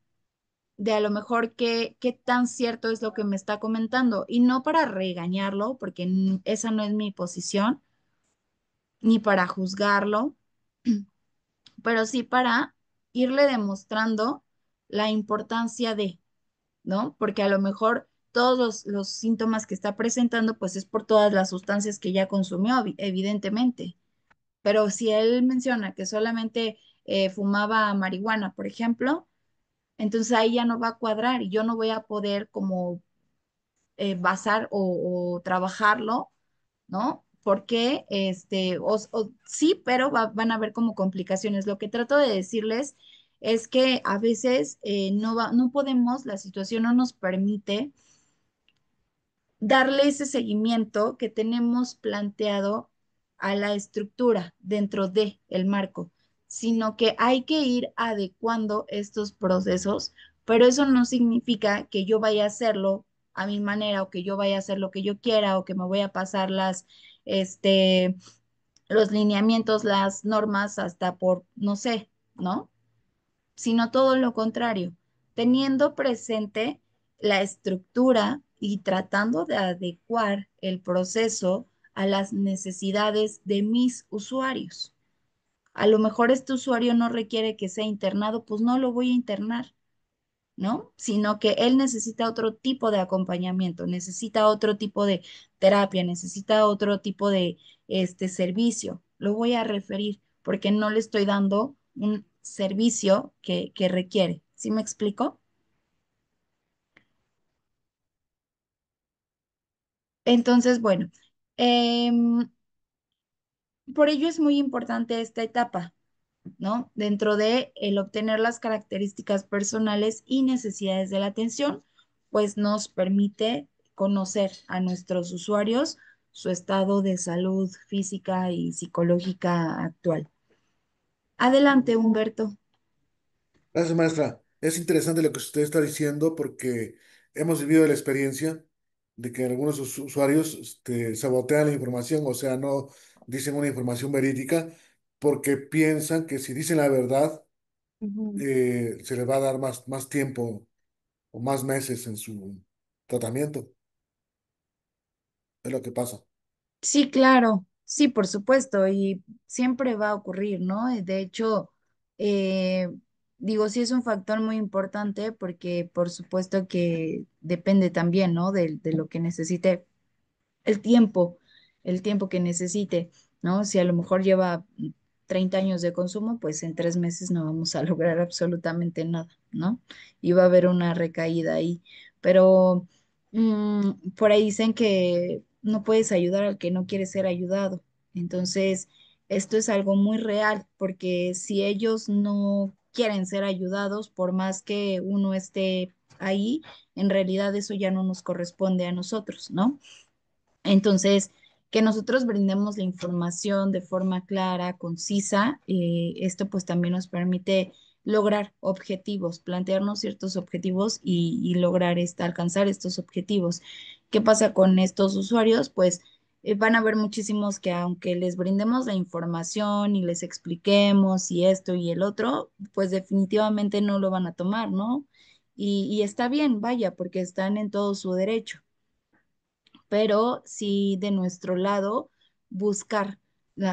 de a lo mejor qué tan cierto es lo que me está comentando. Y no para regañarlo, porque esa no es mi posición, ni para juzgarlo, pero sí para irle demostrando la importancia de, ¿no? Porque a lo mejor todos los síntomas que está presentando, pues es por todas las sustancias que ya consumió, evidentemente. Pero si él menciona que solamente fumaba marihuana, por ejemplo, entonces ahí ya no va a cuadrar y yo no voy a poder como basar o trabajarlo, ¿no? porque, sí, pero van a haber como complicaciones. Lo que trato de decirles es que a veces no podemos, la situación no nos permite darle ese seguimiento que tenemos planteado a la estructura dentro de el marco, sino que hay que ir adecuando estos procesos, pero eso no significa que yo vaya a hacerlo a mi manera o que yo vaya a hacer lo que yo quiera o que me voy a pasar este, los lineamientos, las normas hasta por, no sé, ¿no? Sino todo lo contrario, teniendo presente la estructura y tratando de adecuar el proceso a las necesidades de mis usuarios. A lo mejor este usuario no requiere que sea internado, pues no lo voy a internar, ¿no? Sino que él necesita otro tipo de acompañamiento, necesita otro tipo de terapia, necesita otro tipo de servicio. Lo voy a referir porque no le estoy dando un servicio que requiere. ¿Sí me explico? Entonces, bueno, em, por ello es muy importante esta etapa, ¿no? Dentro de el obtener las características personales y necesidades de la atención, pues nos permite conocer a nuestros usuarios su estado de salud física y psicológica actual. Adelante, Humberto. Gracias, maestra. Es interesante lo que usted está diciendo porque hemos vivido la experiencia de que algunos usuarios sabotean la información, o sea, no dicen una información verídica porque piensan que si dicen la verdad, Ujú. se les va a dar más tiempo o más meses en su tratamiento. Es lo que pasa. Sí, claro, sí, por supuesto, y siempre va a ocurrir, ¿no? De hecho, eh, digo, sí es un factor muy importante porque por supuesto que depende también, ¿no? De lo que necesite el tiempo, el tiempo que necesite, ¿no? Si a lo mejor lleva 30 años de consumo, pues en 3 meses no vamos a lograr absolutamente nada, ¿no? Y va a haber una recaída ahí. Pero por ahí dicen que no puedes ayudar al que no quiere ser ayudado. Entonces, esto es algo muy real, porque si ellos no quieren ser ayudados, por más que uno esté ahí, en realidad eso ya no nos corresponde a nosotros, ¿no? Entonces, que nosotros brindemos la información de forma clara, concisa, esto pues también nos permite lograr objetivos, plantearnos ciertos objetivos y lograr alcanzar estos objetivos. ¿Qué pasa con estos usuarios? Pues van a haber muchísimos que aunque les brindemos la información y les expliquemos y esto y el otro, pues definitivamente no lo van a tomar, ¿no? Y está bien, vaya, porque están en todo su derecho, pero sí de nuestro lado buscar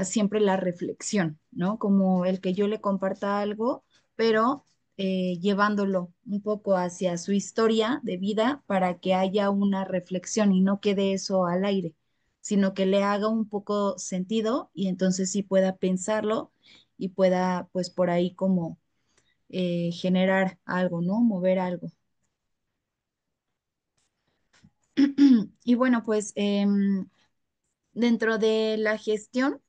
siempre la reflexión, ¿no? Como el que yo le comparta algo, pero llevándolo un poco hacia su historia de vida para que haya una reflexión y no quede eso al aire, sino que le haga un poco sentido y entonces sí pueda pensarlo y pueda pues por ahí como generar algo, ¿no? Mover algo. Y bueno, pues dentro de la gestión,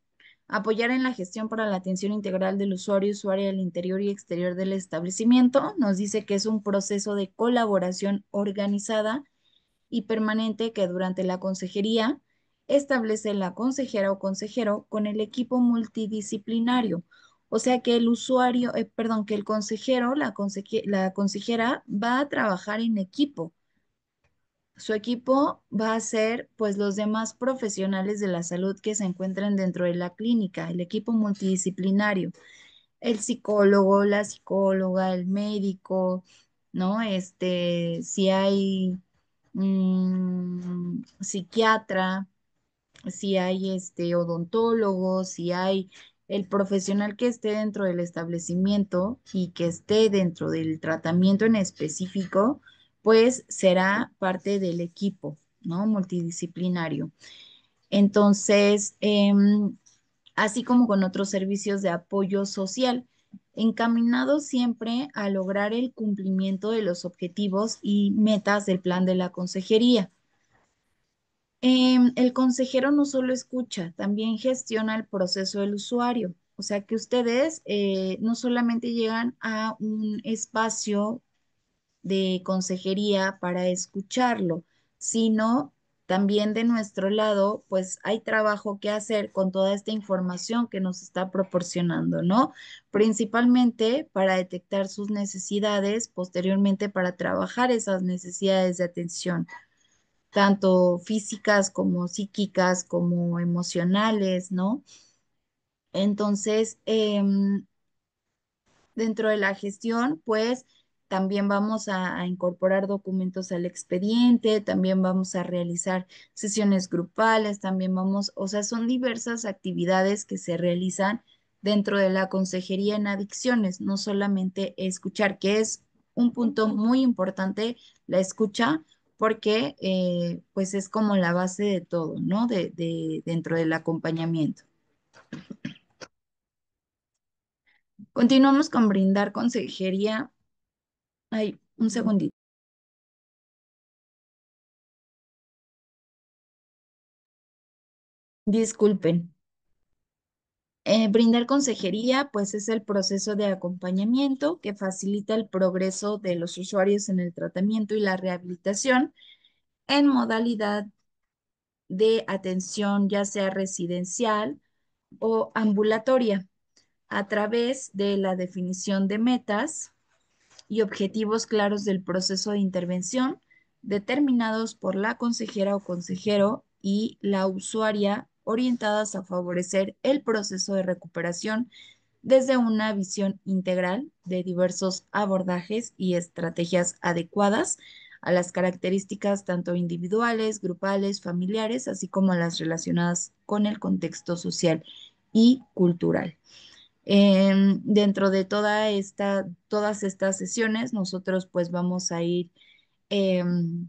apoyar en la gestión para la atención integral del usuario y usuaria del interior y exterior del establecimiento. Nos dice que es un proceso de colaboración organizada y permanente que durante la consejería establece la consejera o consejero con el equipo multidisciplinario. O sea que el usuario, perdón, que el consejero, la consejera va a trabajar en equipo. Su equipo va a ser pues los demás profesionales de la salud que se encuentran dentro de la clínica, el equipo multidisciplinario, el psicólogo, la psicóloga, el médico, ¿no? Si hay psiquiatra, si hay odontólogo, si hay el profesional que esté dentro del establecimiento y que esté dentro del tratamiento en específico, pues será parte del equipo, ¿no? Multidisciplinario. Entonces, así como con otros servicios de apoyo social, encaminados siempre a lograr el cumplimiento de los objetivos y metas del plan de la consejería. El consejero no solo escucha, también gestiona el proceso del usuario. O sea que ustedes no solamente llegan a un espacio de consejería para escucharlo, sino también de nuestro lado, pues hay trabajo que hacer con toda esta información que nos está proporcionando, ¿no? Principalmente para detectar sus necesidades, posteriormente para trabajar esas necesidades de atención, tanto físicas como psíquicas, como emocionales, ¿no? Entonces, dentro de la gestión, pues también vamos a incorporar documentos al expediente, también vamos a realizar sesiones grupales, también vamos, o sea, son diversas actividades que se realizan dentro de la consejería en adicciones, no solamente escuchar, que es un punto muy importante, la escucha, porque pues es como la base de todo, ¿no? Dentro del acompañamiento. Continuamos con brindar consejería. Ay, un segundito. Disculpen. Brindar consejería, pues es el proceso de acompañamiento que facilita el progreso de los usuarios en el tratamiento y la rehabilitación en modalidad de atención, ya sea residencial o ambulatoria, a través de la definición de metas y objetivos claros del proceso de intervención determinados por la consejera o consejero y la usuaria, orientadas a favorecer el proceso de recuperación desde una visión integral de diversos abordajes y estrategias adecuadas a las características tanto individuales, grupales, familiares, así como a las relacionadas con el contexto social y cultural. Dentro de todas estas sesiones, nosotros pues vamos a ir em,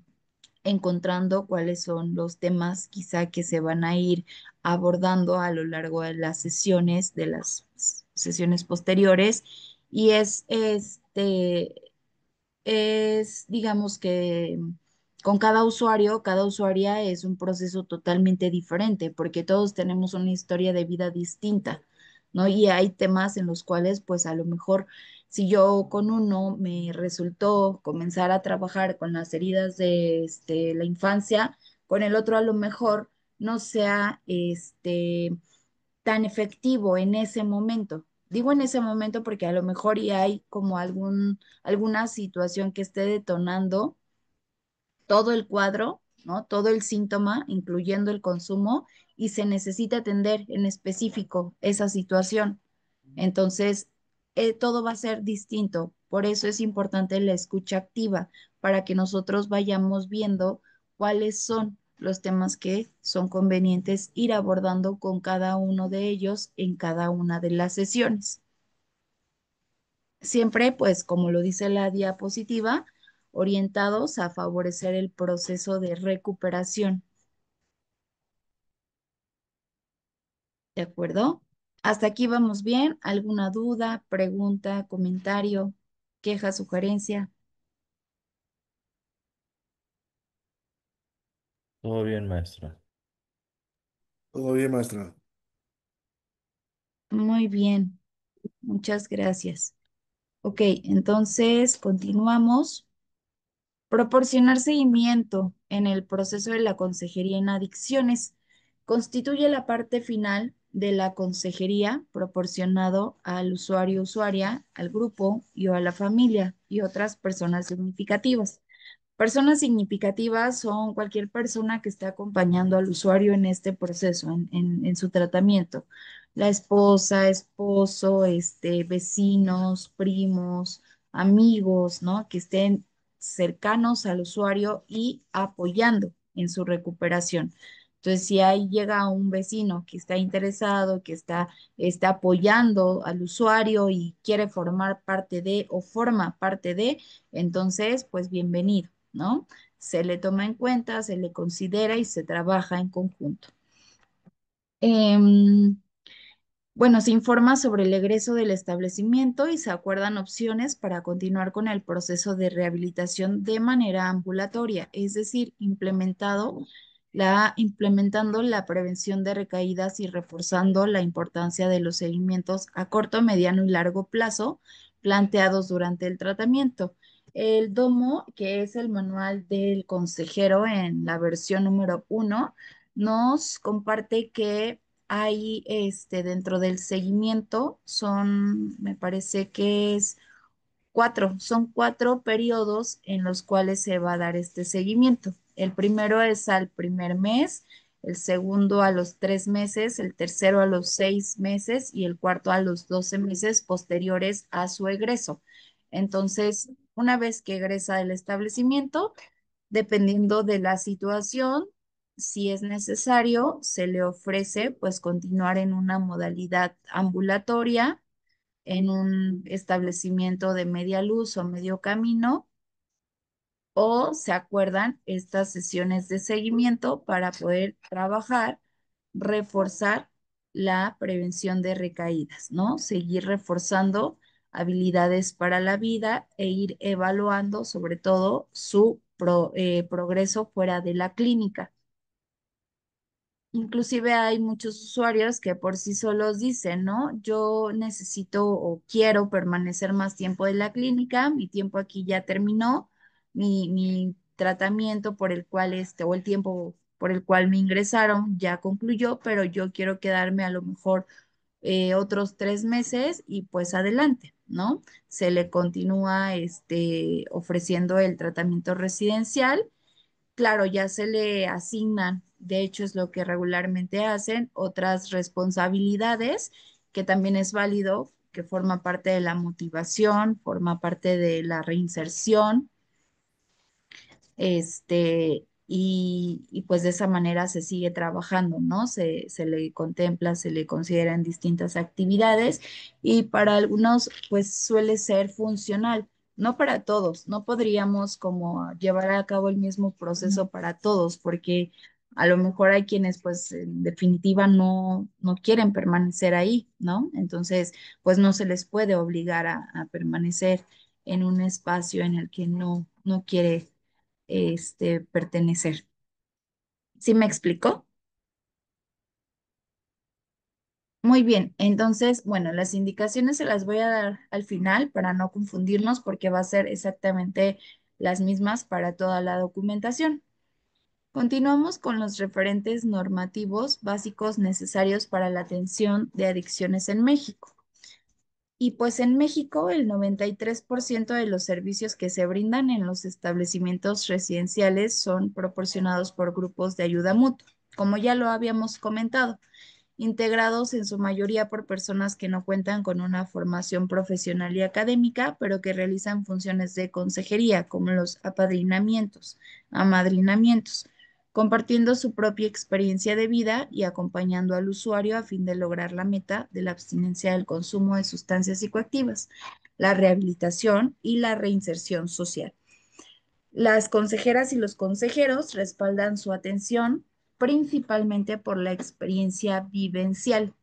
encontrando cuáles son los temas quizá que se van a ir abordando a lo largo de las sesiones, de las sesiones posteriores. Y digamos que con cada usuaria es un proceso totalmente diferente, porque todos tenemos una historia de vida distinta, ¿no? Y hay temas en los cuales, pues a lo mejor, si yo con uno me resultó comenzar a trabajar con las heridas de la infancia, con el otro a lo mejor no sea tan efectivo en ese momento. Digo en ese momento porque a lo mejor ya hay como alguna situación que esté detonando todo el cuadro, ¿no? Todo el síntoma, incluyendo el consumo, y se necesita atender en específico esa situación. Entonces, todo va a ser distinto. Por eso es importante la escucha activa, para que nosotros vayamos viendo cuáles son los temas que son convenientes ir abordando con cada uno de ellos en cada una de las sesiones. Siempre, pues, como lo dice la diapositiva, orientados a favorecer el proceso de recuperación. ¿De acuerdo? Hasta aquí vamos bien. ¿Alguna duda, pregunta, comentario, queja, sugerencia? Todo bien, maestra. Todo bien, maestra. Muy bien, muchas gracias. Ok, entonces continuamos. Proporcionar seguimiento en el proceso de la consejería en adicciones constituye la parte final de la consejería proporcionado al usuario, usuaria, al grupo y o a la familia y otras personas significativas. Personas significativas son cualquier persona que esté acompañando al usuario en este proceso, en su tratamiento. La esposa, esposo, vecinos, primos, amigos, ¿no? Que estén cercanos al usuario y apoyando en su recuperación. Entonces, si ahí llega un vecino que está interesado, está apoyando al usuario y quiere formar parte de o forma parte de, entonces, pues bienvenido, ¿no? Se le toma en cuenta, se le considera y se trabaja en conjunto. Em, bueno, se informa sobre el egreso del establecimiento y se acuerdan opciones para continuar con el proceso de rehabilitación de manera ambulatoria, es decir, implementado implementando la prevención de recaídas y reforzando la importancia de los seguimientos a corto, mediano y largo plazo planteados durante el tratamiento. El DOMO, que es el manual del consejero en la versión número 1, nos comparte que hay dentro del seguimiento, me parece que son 4 periodos en los cuales se va a dar este seguimiento. El primero es al primer mes, el segundo a los 3 meses, el tercero a los 6 meses y el cuarto a los 12 meses posteriores a su egreso. Entonces, una vez que egresa del establecimiento, dependiendo de la situación, si es necesario, se le ofrece pues continuar en una modalidad ambulatoria en un establecimiento de media luz o medio camino, o se acuerdan estas sesiones de seguimiento para poder trabajar, reforzar la prevención de recaídas, ¿no? Seguir reforzando habilidades para la vida e ir evaluando sobre todo su progreso fuera de la clínica. Inclusive hay muchos usuarios que por sí solos dicen, ¿no? Yo necesito o quiero permanecer más tiempo en la clínica, mi tiempo aquí ya terminó, mi tratamiento por el cual o el tiempo por el cual me ingresaron ya concluyó, pero yo quiero quedarme a lo mejor otros 3 meses y pues adelante, ¿no? Se le continúa ofreciendo el tratamiento residencial. Claro, ya se le asignan, de hecho es lo que regularmente hacen, otras responsabilidades, que también es válido, que forma parte de la motivación, forma parte de la reinserción, y pues de esa manera se sigue trabajando, ¿no? Se le contempla, se le considera en distintas actividades y para algunos pues suele ser funcional, no para todos, no podríamos como llevar a cabo el mismo proceso para todos, porque a lo mejor hay quienes pues en definitiva no quieren permanecer ahí, ¿no? Entonces pues no se les puede obligar a permanecer en un espacio en el que no quiere pertenecer. ¿Sí me explicó? Muy bien, entonces, bueno, las indicaciones se las voy a dar al final para no confundirnos porque va a ser exactamente las mismas para toda la documentación. Continuamos con los referentes normativos básicos necesarios para la atención de adicciones en México. Y pues en México el 93% de los servicios que se brindan en los establecimientos residenciales son proporcionados por grupos de ayuda mutua, como ya lo habíamos comentado, integrados en su mayoría por personas que no cuentan con una formación profesional y académica, pero que realizan funciones de consejería, como los amadrinamientos, compartiendo su propia experiencia de vida y acompañando al usuario a fin de lograr la meta de la abstinencia del consumo de sustancias psicoactivas, la rehabilitación y la reinserción social. Las consejeras y los consejeros respaldan su atención principalmente por la experiencia vivencial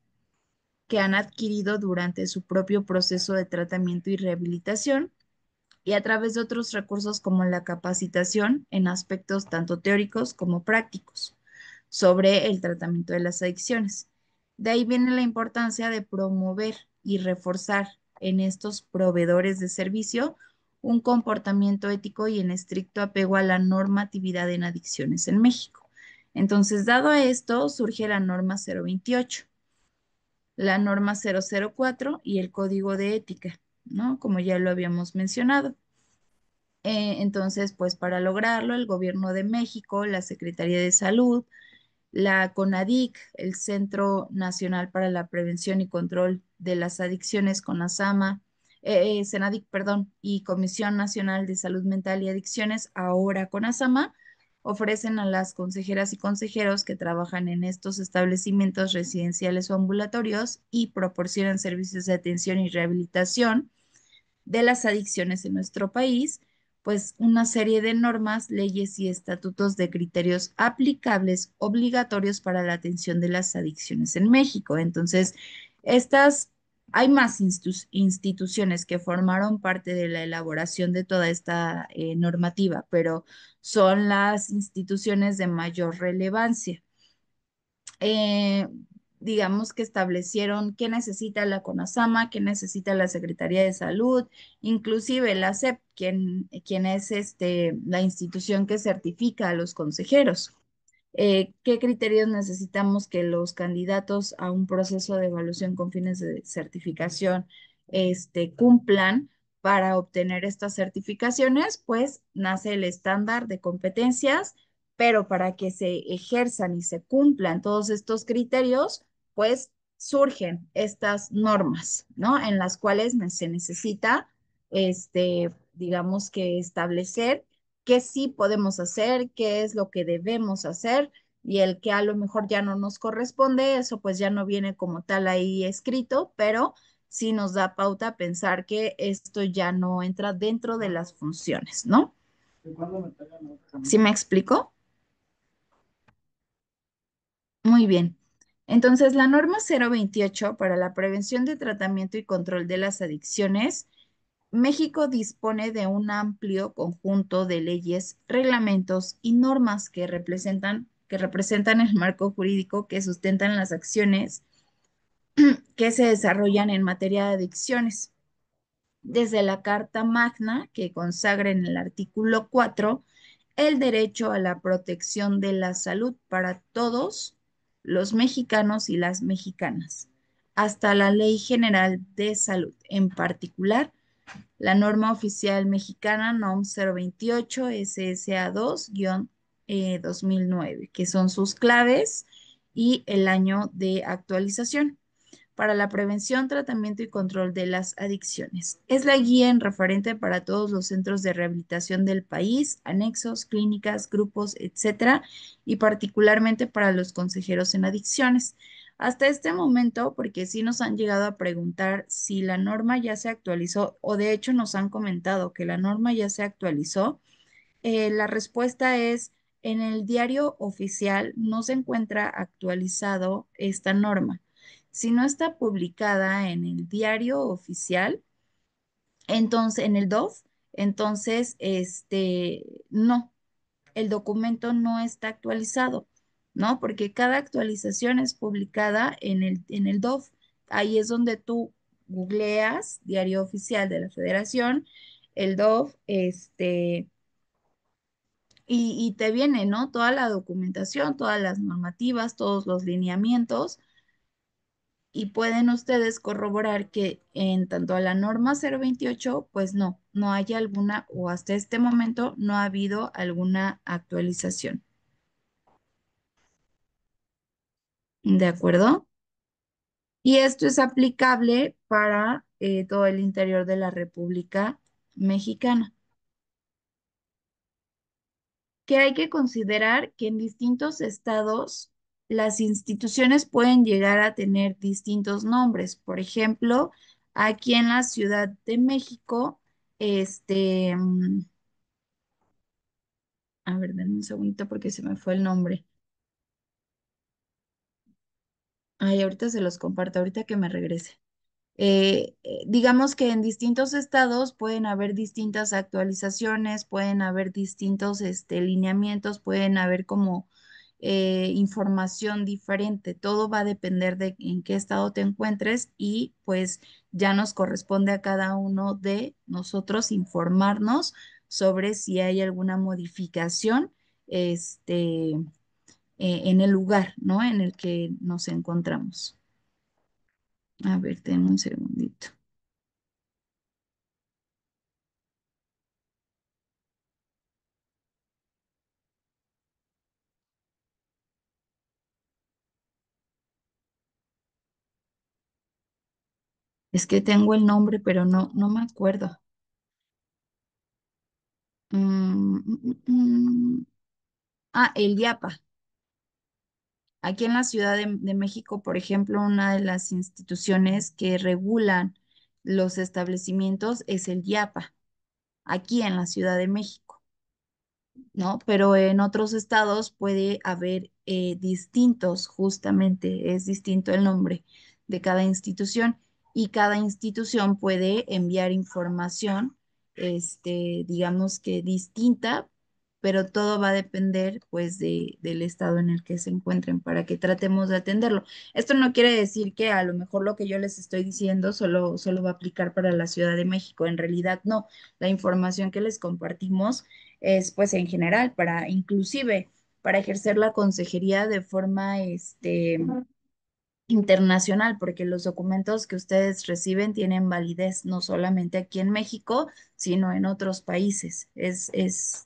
que han adquirido durante su propio proceso de tratamiento y rehabilitación y a través de otros recursos como la capacitación en aspectos tanto teóricos como prácticos sobre el tratamiento de las adicciones. De ahí viene la importancia de promover y reforzar en estos proveedores de servicio un comportamiento ético y en estricto apego a la normatividad en adicciones en México. Entonces, dado esto, surge la norma 028, la norma 004 y el código de ética, ¿no? Como ya lo habíamos mencionado. Entonces, pues para lograrlo, el Gobierno de México, la Secretaría de Salud, la CONADIC, el Centro Nacional para la Prevención y Control de las Adicciones, CENADIC, perdón, y Comisión Nacional de Salud Mental y Adicciones, ahora CONASAMA, ofrecen a las consejeras y consejeros que trabajan en estos establecimientos residenciales o ambulatorios y proporcionan servicios de atención y rehabilitación de las adicciones en nuestro país, pues una serie de normas, leyes y estatutos de criterios aplicables obligatorios para la atención de las adicciones en México. Entonces, estas Hay más instituciones que formaron parte de la elaboración de toda esta normativa, pero son las instituciones de mayor relevancia. eh, digamos que establecieron qué necesita la CONASAMA, qué necesita la Secretaría de Salud, inclusive la SEP, quien es la institución que certifica a los consejeros. ¿Qué criterios necesitamos que los candidatos a un proceso de evaluación con fines de certificación cumplan para obtener estas certificaciones? Pues nace el estándar de competencias, pero para que se ejerzan y se cumplan todos estos criterios, pues surgen estas normas, ¿no? En las cuales se necesita, digamos que establecer qué sí podemos hacer, qué es lo que debemos hacer y el que a lo mejor ya no nos corresponde, eso pues ya no viene como tal ahí escrito, pero sí nos da pauta a pensar que esto ya no entra dentro de las funciones, ¿no? ¿Sí me explico? Muy bien. Entonces, la norma 028 para la prevención de tratamiento y control de las adicciones, México dispone de un amplio conjunto de leyes, reglamentos y normas que representan el marco jurídico que sustentan las acciones que se desarrollan en materia de adicciones. Desde la Carta Magna, que consagra en el artículo 4 el derecho a la protección de la salud para todos los mexicanos y las mexicanas, hasta la Ley General de Salud, en particular la norma oficial mexicana NOM 028 SSA2-2009, que son sus claves y el año de actualización para la prevención, tratamiento y control de las adicciones. Es la guía en referente para todos los centros de rehabilitación del país, anexos, clínicas, grupos, etcétera, y particularmente para los consejeros en adicciones. Hasta este momento, porque sí nos han llegado a preguntar si la norma ya se actualizó, o de hecho nos han comentado que la norma ya se actualizó, la respuesta es, en el diario oficial no se encuentra actualizado esta norma. Si no está publicada en el diario oficial, entonces, en el DOF, entonces, no, el documento no está actualizado, ¿no? Porque cada actualización es publicada en el DOF. Ahí es donde tú googleas Diario Oficial de la Federación, el DOF, y te viene, ¿no? Toda la documentación, todas las normativas, todos los lineamientos, y pueden ustedes corroborar que en tanto a la norma 028, pues no hay alguna, o hasta este momento no ha habido alguna actualización. ¿De acuerdo? Y esto es aplicable para todo el interior de la República Mexicana. Que hay que considerar que en distintos estados las instituciones pueden llegar a tener distintos nombres. Por ejemplo, aquí en la Ciudad de México, a ver, denme un segundito porque se me fue el nombre. Ay, ahorita se los comparto, ahorita que me regrese. Digamos que en distintos estados pueden haber distintas actualizaciones, pueden haber distintos lineamientos, pueden haber como información diferente. Todo va a depender de en qué estado te encuentres y pues ya nos corresponde a cada uno de nosotros informarnos sobre si hay alguna modificación en el lugar, ¿no? En el que nos encontramos. A ver, denme un segundito. Es que tengo el nombre, pero no me acuerdo. Mm, mm, mm, mm. El IAPA. Aquí en la Ciudad de México, por ejemplo, una de las instituciones que regulan los establecimientos es el IAPA, aquí en la Ciudad de México, ¿no? Pero en otros estados puede haber distintos, justamente, es distinto el nombre de cada institución. y cada institución puede enviar información, digamos que distinta, pero todo va a depender pues del estado en el que se encuentren para que tratemos de atenderlo. Esto no quiere decir que a lo mejor lo que yo les estoy diciendo solo va a aplicar para la Ciudad de México. En realidad no. La información que les compartimos es pues en general para inclusive para ejercer la consejería de forma internacional, porque los documentos que ustedes reciben tienen validez no solamente aquí en México, sino en otros países.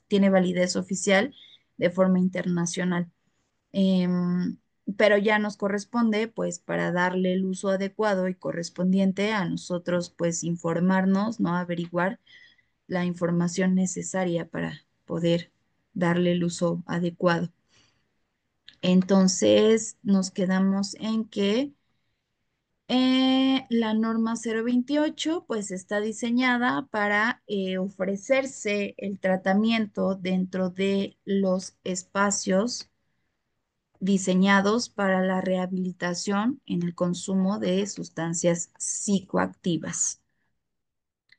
Tiene validez oficial de forma internacional. Em, pero ya nos corresponde, pues, para darle el uso adecuado y correspondiente a nosotros, pues, informarnos, ¿no? Averiguar la información necesaria para poder darle el uso adecuado. Entonces, nos quedamos en que la norma 028 pues está diseñada para ofrecerse el tratamiento dentro de los espacios diseñados para la rehabilitación en el consumo de sustancias psicoactivas.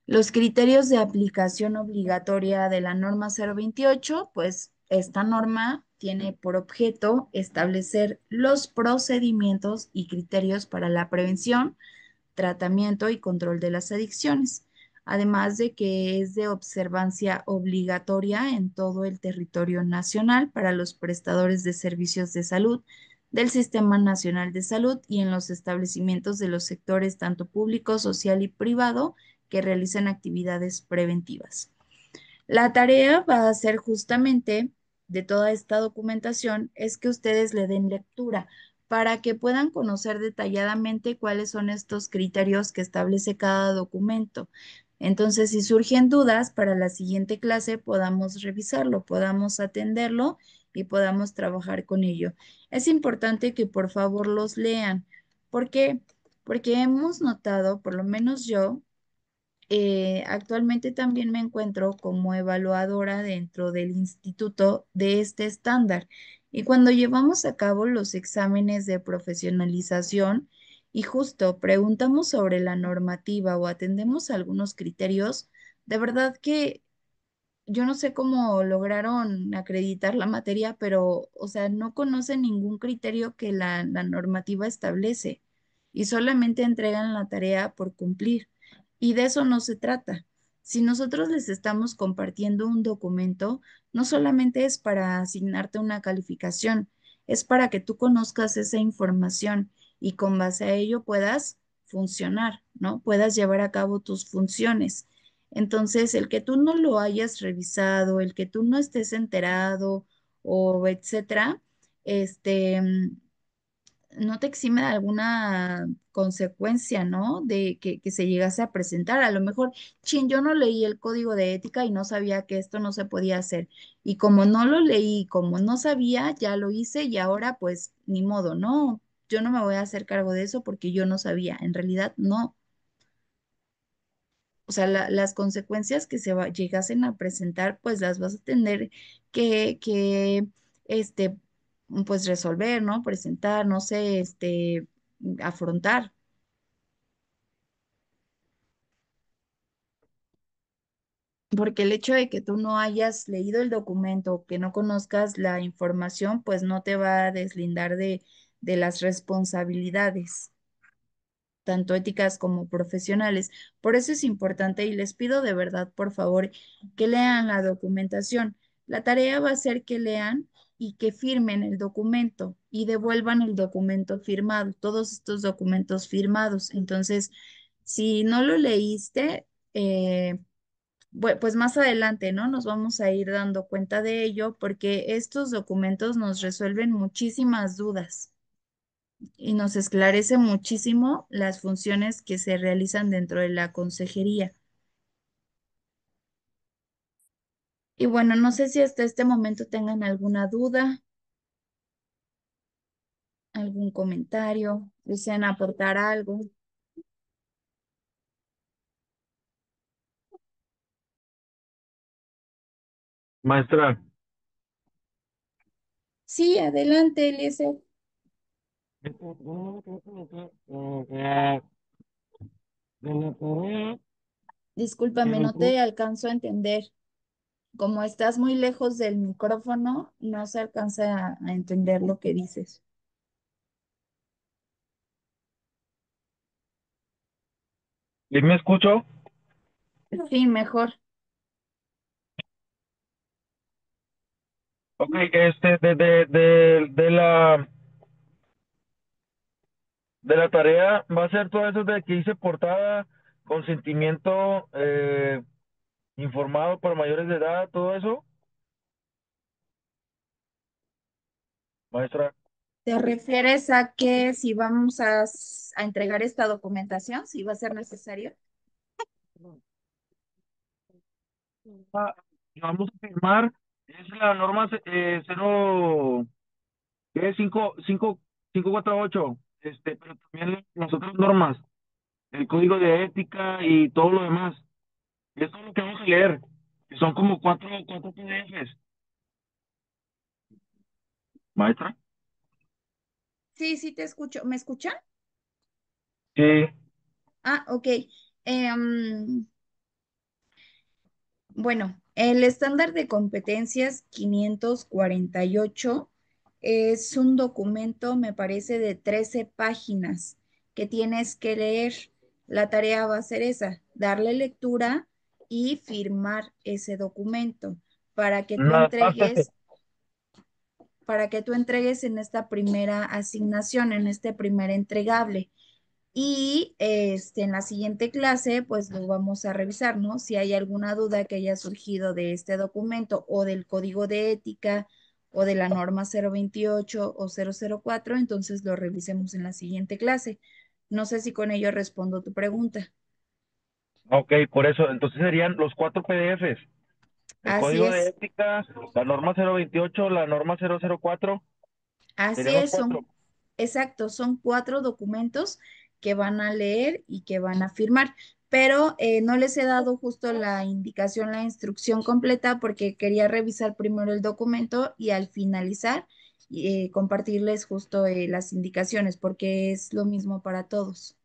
Los criterios de aplicación obligatoria de la norma 028, pues esta norma tiene por objeto establecer los procedimientos y criterios para la prevención, tratamiento y control de las adicciones, además de que es de observancia obligatoria en todo el territorio nacional para los prestadores de servicios de salud del Sistema Nacional de Salud y en los establecimientos de los sectores tanto público, social y privado que realicen actividades preventivas. La tarea va a ser justamente de toda esta documentación es que ustedes le den lectura para que puedan conocer detalladamente cuáles son estos criterios que establece cada documento. Entonces, si surgen dudas para la siguiente clase, podamos revisarlo, podamos atenderlo y podamos trabajar con ello. Es importante que por favor los lean. ¿Por qué? Porque hemos notado, por lo menos yo, actualmente también me encuentro como evaluadora dentro del instituto de este estándar y cuando llevamos a cabo los exámenes de profesionalización y justo preguntamos sobre la normativa o atendemos algunos criterios, de verdad que yo no sé cómo lograron acreditar la materia, pero, o sea, no conocen ningún criterio que la normativa establece y solamente entregan la tarea por cumplir. Y de eso no se trata. Si nosotros les estamos compartiendo un documento, no solamente es para asignarte una calificación, es para que tú conozcas esa información y con base a ello puedas funcionar, ¿no? Puedas llevar a cabo tus funciones. Entonces, el que tú no lo hayas revisado, el que tú no estés enterado o etcétera, este, mm, no te exime de alguna consecuencia, ¿no? De que se llegase a presentar. A lo mejor, chin, yo no leí el código de ética y no sabía que esto no se podía hacer. Y como no lo leí, como no sabía, ya lo hice y ahora pues ni modo, ¿no? Yo no me voy a hacer cargo de eso porque yo no sabía. En realidad, no. O sea, las consecuencias que llegasen a presentar, pues las vas a tener que, este, pues resolver, ¿no? Presentar, no sé, afrontar. Porque el hecho de que tú no hayas leído el documento, que no conozcas la información, pues no te va a deslindar de las responsabilidades, tanto éticas como profesionales. Por eso es importante y les pido de verdad, por favor, que lean la documentación. La tarea va a ser que lean y que firmen el documento y devuelvan el documento firmado, todos estos documentos firmados. Entonces, si no lo leíste, pues más adelante, ¿no? Nos vamos a ir dando cuenta de ello porque estos documentos nos resuelven muchísimas dudas y nos esclarece muchísimo las funciones que se realizan dentro de la consejería. Y bueno, no sé si hasta este momento tengan alguna duda, algún comentario, desean aportar algo. Maestra, Sí, adelante, Eliezer. Discúlpame, no te alcanzo a entender. Como estás muy lejos del micrófono, no se alcanza a entender lo que dices. ¿Y me escucho? Sí, mejor. Ok, de la tarea va a ser todo eso de que hice portada, consentimiento informado para mayores de edad, todo eso, maestra. ¿Te refieres a que si vamos a entregar esta documentación, si va a ser necesario? Ah, vamos a firmar, es la norma 0, ¿qué es? 548, pero también las otras normas, el código de ética y todo lo demás. Esto es lo que vamos a leer, que son como cuatro PDFs, maestra. Sí, sí te escucho. ¿Me escuchan? Sí, Ah, ok. Em, bueno, el estándar de competencias 548 es un documento, me parece, de 13 páginas que tienes que leer. La tarea va a ser esa, darle lectura y firmar ese documento para que tú nada más entregues, para que tú entregues en esta primera asignación, en este primer entregable. Y en la siguiente clase, pues lo vamos a revisar, ¿no? Si hay alguna duda que haya surgido de este documento o del código de ética o de la norma 028 o 004, entonces lo revisemos en la siguiente clase. No sé si con ello respondo tu pregunta. Ok, por eso, entonces serían los cuatro PDFs, el Así código de es, ética, la norma 028, la norma 004, así serían los es, cuatro. exacto, son 4 documentos que van a leer y que van a firmar, pero no les he dado justo la indicación, la instrucción completa porque quería revisar primero el documento y al finalizar compartirles justo las indicaciones porque es lo mismo para todos.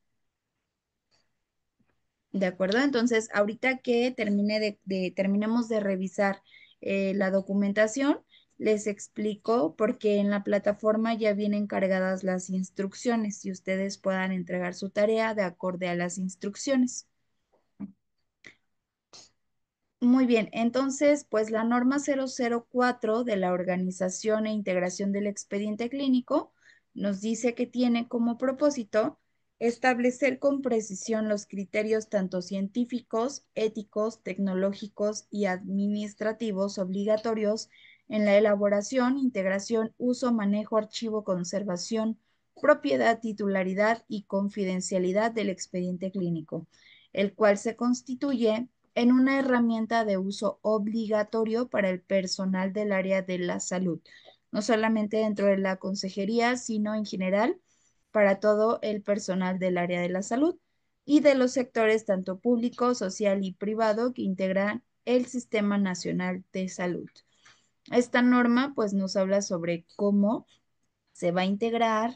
¿De acuerdo? Entonces, ahorita que terminemos de revisar la documentación, les explico porque en la plataforma ya vienen cargadas las instrucciones y ustedes puedan entregar su tarea de acorde a las instrucciones. Muy bien, entonces, pues la norma 004 de la Organización e Integración del Expediente Clínico nos dice que tiene como propósito establecer con precisión los criterios tanto científicos, éticos, tecnológicos y administrativos obligatorios en la elaboración, integración, uso, manejo, archivo, conservación, propiedad, titularidad y confidencialidad del expediente clínico, el cual se constituye en una herramienta de uso obligatorio para el personal del área de la salud, no solamente dentro de la consejería, sino en general para todo el personal del área de la salud y de los sectores tanto público, social y privado que integran el Sistema Nacional de Salud. Esta norma pues nos habla sobre cómo se va a integrar,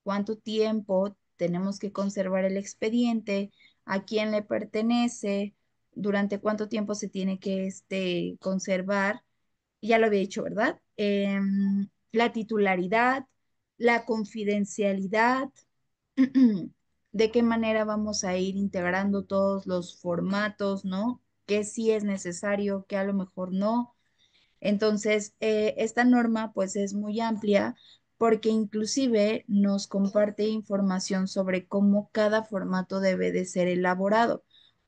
cuánto tiempo tenemos que conservar el expediente, a quién le pertenece, durante cuánto tiempo se tiene que conservar. Ya lo había dicho, ¿verdad? La titularidad, la confidencialidad, de qué manera vamos a ir integrando todos los formatos, ¿no? Que sí es necesario, que a lo mejor no. Entonces, esta norma pues es muy amplia porque inclusive nos comparte información sobre cómo cada formato debe de ser elaborado.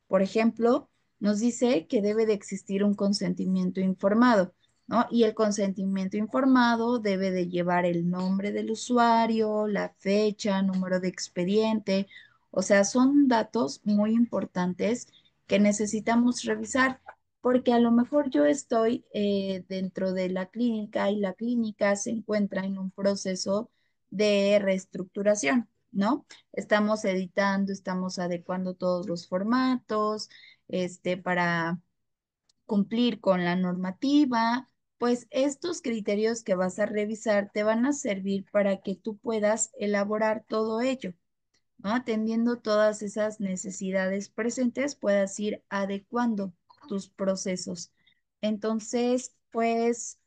Por ejemplo, nos dice que debe de existir un consentimiento informado, ¿no? Y el consentimiento informado debe de llevar el nombre del usuario, la fecha, número de expediente, o sea, son datos muy importantes que necesitamos revisar porque a lo mejor yo estoy dentro de la clínica y la clínica se encuentra en un proceso de reestructuración, ¿no? Estamos editando, estamos adecuando todos los formatos, para cumplir con la normativa. Pues estos criterios que vas a revisar te van a servir para que tú puedas elaborar todo ello. ¿no? Atendiendo todas esas necesidades presentes, puedas ir adecuando tus procesos. Entonces, pues,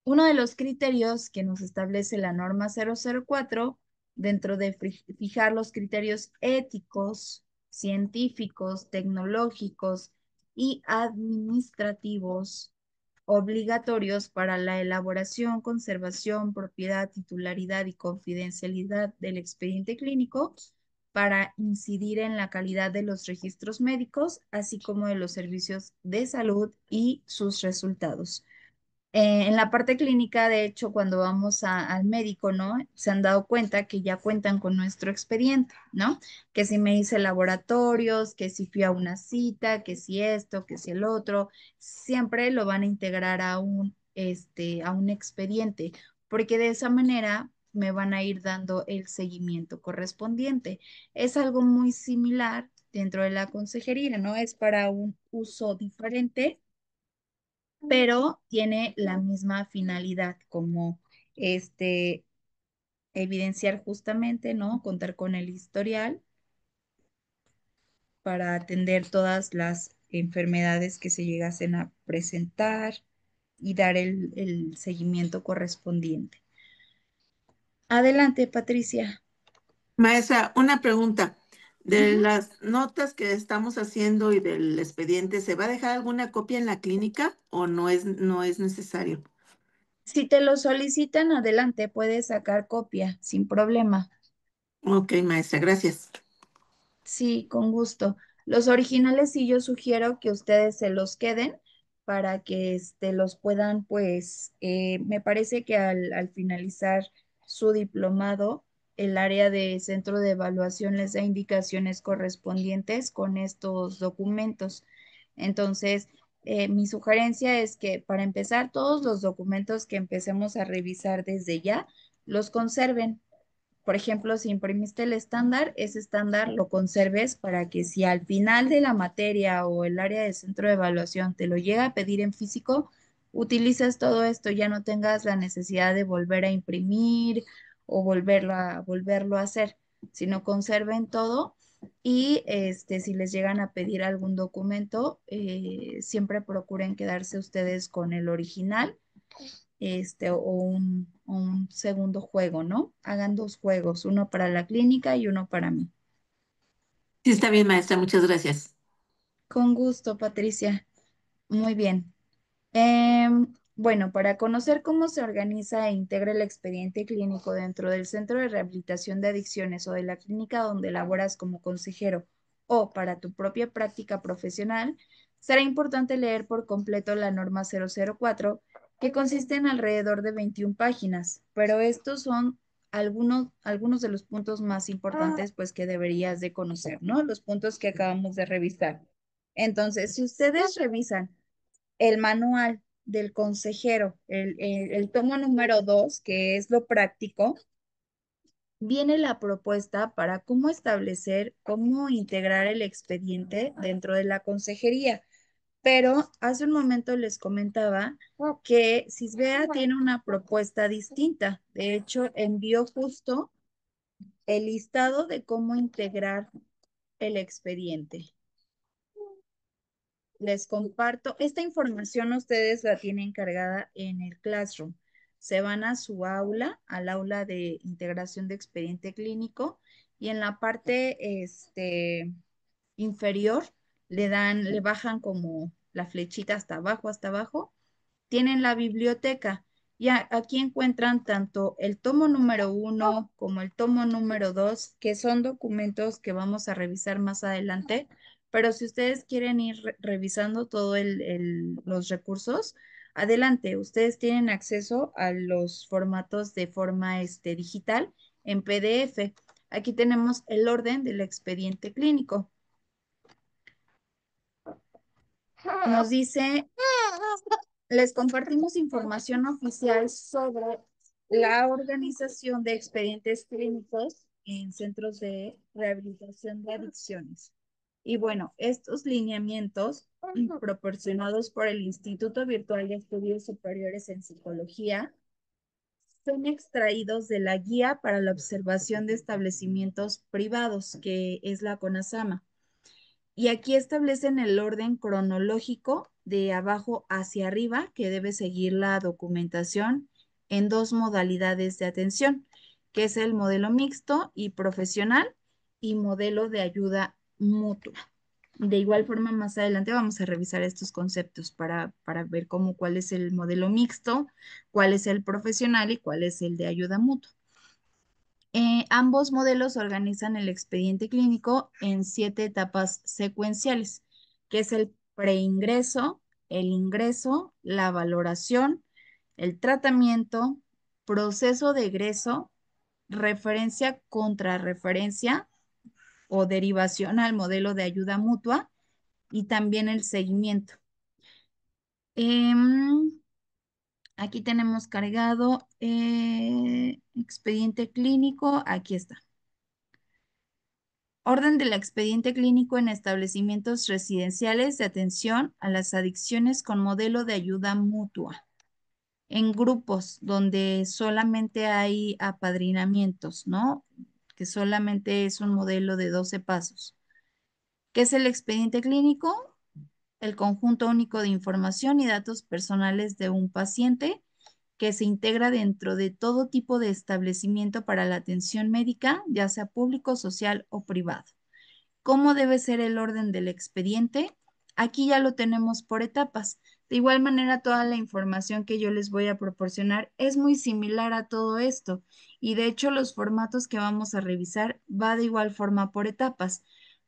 uno de los criterios que nos establece la norma 004 dentro de fijar los criterios éticos, científicos, tecnológicos y administrativos obligatorios para la elaboración, conservación, propiedad, titularidad y confidencialidad del expediente clínico para incidir en la calidad de los registros médicos, así como de los servicios de salud y sus resultados. En la parte clínica, de hecho, cuando vamos al médico, ¿no? Se han dado cuenta que ya cuentan con nuestro expediente, ¿no? Que si me hice laboratorios, que si fui a una cita, que si esto, que si el otro, siempre lo van a integrar a un expediente, porque de esa manera me van a ir dando el seguimiento correspondiente. Es algo muy similar dentro de la consejería, ¿no? Es para un uso diferente, pero tiene la misma finalidad como este evidenciar justamente, ¿no? Contar con el historial para atender todas las enfermedades que se llegasen a presentar y dar el seguimiento correspondiente. Adelante, Patricia. Maestra, una pregunta. De las notas que estamos haciendo y del expediente, ¿se va a dejar alguna copia en la clínica o no es necesario? Si te lo solicitan, adelante, puedes sacar copia sin problema. Ok, maestra, gracias. Sí, con gusto. Los originales sí yo sugiero que ustedes se los queden para que los puedan, pues, me parece que al finalizar su diplomado, el área de centro de evaluación les da indicaciones correspondientes con estos documentos. Entonces, mi sugerencia es que para empezar, todos los documentos que empecemos a revisar desde ya, los conserven. Por ejemplo, si imprimiste el estándar, ese estándar lo conserves para que si al final de la materia o el área de centro de evaluación te lo llega a pedir en físico, utilices todo esto, ya no tengas la necesidad de volver a imprimir o volverlo a hacer, sino conserven todo y si les llegan a pedir algún documento, siempre procuren quedarse ustedes con el original o un segundo juego, ¿no? Hagan dos juegos, uno para la clínica y uno para mí. Sí, está bien, maestra, muchas gracias. Con gusto, Patricia. Muy bien. Bueno, para conocer cómo se organiza e integra el expediente clínico dentro del Centro de Rehabilitación de Adicciones o de la clínica donde laboras como consejero o para tu propia práctica profesional, será importante leer por completo la norma 004, que consiste en alrededor de 21 páginas, pero estos son algunos de los puntos más importantes pues que deberías de conocer, ¿no? Los puntos que acabamos de revisar. Entonces, si ustedes revisan el manual del consejero, el tomo número 2, que es lo práctico, viene la propuesta para cómo establecer, cómo integrar el expediente dentro de la consejería. Pero hace un momento les comentaba que Sisbea tiene una propuesta distinta. De hecho, envió justo el listado de cómo integrar el expediente. Les comparto, esta información ustedes la tienen cargada en el Classroom. Se van a su aula, al aula de integración de expediente clínico, y en la parte inferior le bajan como la flechita hasta abajo, tienen la biblioteca. Y aquí encuentran tanto el tomo número 1 como el tomo número 2, que son documentos que vamos a revisar más adelante. Pero si ustedes quieren ir revisando todos los recursos, adelante. Ustedes tienen acceso a los formatos de forma digital en PDF. Aquí tenemos el orden del expediente clínico. Nos dice, les compartimos información oficial sobre la organización de expedientes clínicos en centros de rehabilitación de adicciones. Y bueno, estos lineamientos proporcionados por el Instituto Virtual de Estudios Superiores en Psicología Son extraídos de la Guía para la Observación de Establecimientos Privados, que es la CONASAMA. Y aquí establecen el orden cronológico de abajo hacia arriba que debe seguir la documentación en dos modalidades de atención, que es el modelo mixto y profesional y modelo de ayuda mutua. De igual forma, más adelante vamos a revisar estos conceptos para ver cuál es el modelo mixto, cuál es el profesional y cuál es el de ayuda mutua. Ambos modelos organizan el expediente clínico en 7 etapas secuenciales, que es el preingreso, el ingreso, la valoración, el tratamiento, proceso de egreso, referencia contra referencia o derivación al modelo de ayuda mutua y también el seguimiento. Em, Aquí tenemos cargado expediente clínico, aquí está. Orden del expediente clínico en establecimientos residenciales de atención a las adicciones con modelo de ayuda mutua. En grupos donde solamente hay apadrinamientos, ¿no? Que solamente es un modelo de 12 pasos. ¿Qué es el expediente clínico? El conjunto único de información y datos personales de un paciente que se integra dentro de todo tipo de establecimiento para la atención médica, ya sea público, social o privado. ¿Cómo debe ser el orden del expediente? Aquí ya lo tenemos por etapas. De igual manera, toda la información que yo les voy a proporcionar es muy similar a todo esto y de hecho los formatos que vamos a revisar va de igual forma por etapas.